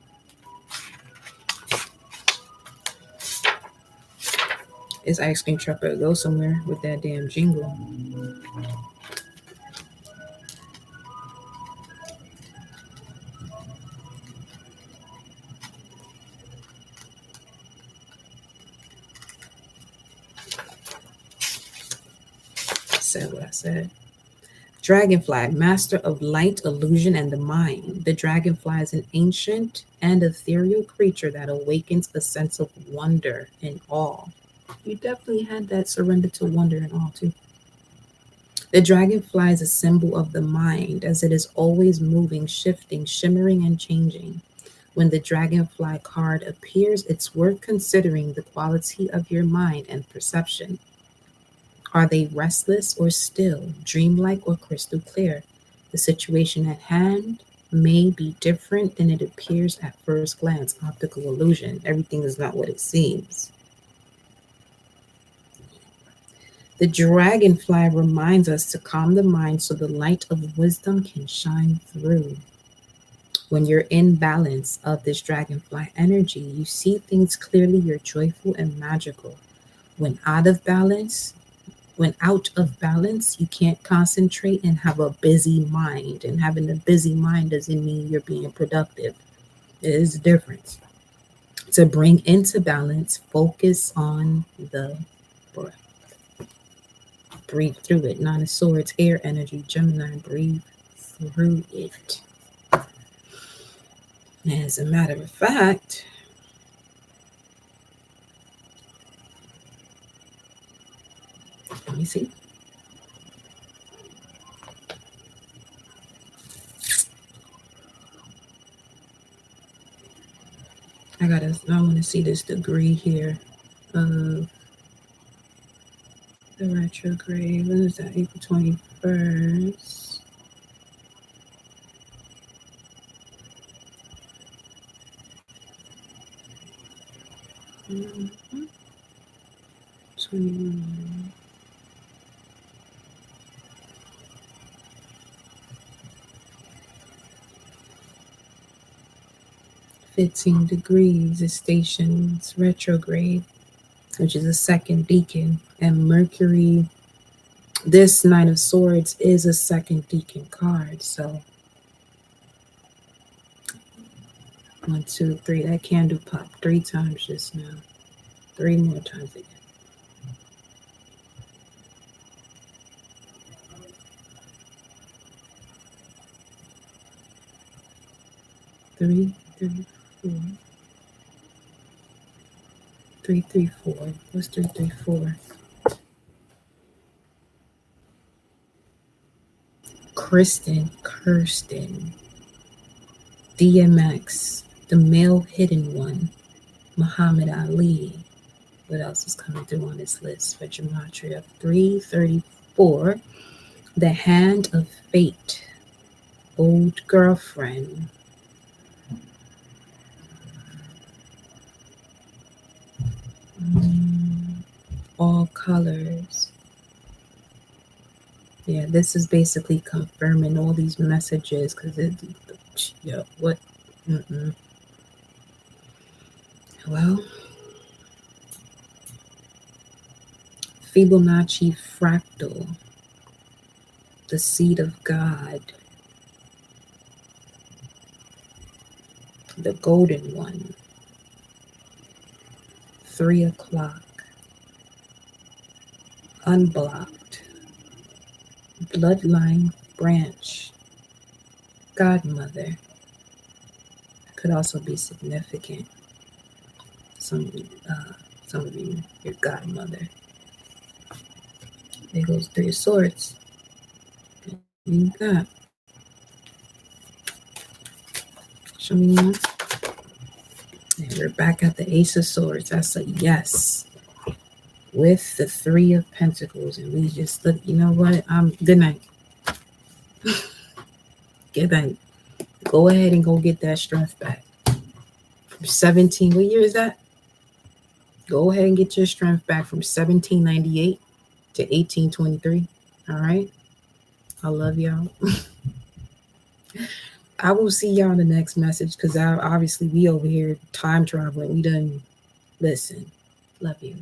This ice cream truck better go somewhere with that damn jingle. I said what I said. Dragonfly, master of light, illusion, and the mind. The dragonfly is an ancient and ethereal creature that awakens a sense of wonder and awe. You definitely had that surrender to wonder and awe too. The dragonfly is a symbol of the mind, as it is always moving, shifting, shimmering, and changing. When the dragonfly card appears, it's worth considering the quality of your mind and perception. Are they restless or still, dreamlike or crystal clear? The situation at hand may be different than it appears at first glance. Optical illusion. Everything is not what it seems. The dragonfly reminds us to calm the mind so the light of wisdom can shine through. When you're in balance of this dragonfly energy, you see things clearly, you're joyful and magical. When out of balance, When out of balance, you can't concentrate and have a busy mind. And having a busy mind doesn't mean you're being productive. It is a difference. To bring into balance, focus on the breath. Breathe through it. Nine of Swords, air energy, Gemini, breathe through it. As a matter of fact, let me see. I want to see this degree here of the retrograde. When is that? April 21st. Mhm. 21. 15 degrees. It stations retrograde, which is a second deacon. And Mercury, this Nine of Swords is a second deacon card. So 1, 2, 3. That candle popped 3 times just now. 3 more times again. 3, 3, 4. 3, 3, 4. What's 3, 3, 4? Kirsten, DMX, the male hidden one, Muhammad Ali. What else is coming through on this list for gematria? 334, the hand of fate, old girlfriend. Mm, all colors. Yeah, this is basically confirming all these messages because it, yeah, what? Mm-mm. Well, Fibonacci fractal, the seed of God, the golden one, 3 o'clock, unblocked, bloodline branch, godmother. Could also be significant. Some, uh, some of you, your godmother. There goes 3 of Swords. You got. Show me one. And we're back at the Ace of Swords. That's a yes. With the 3 of Pentacles, and we just look. You know what? Good night. Good night. Go ahead and go get that strength back. From 17. What year is that? Go ahead and get your strength back from 1798 to 1823. All right. I love y'all. I will see y'all in the next message because obviously we over here time traveling. We done listen. Love you.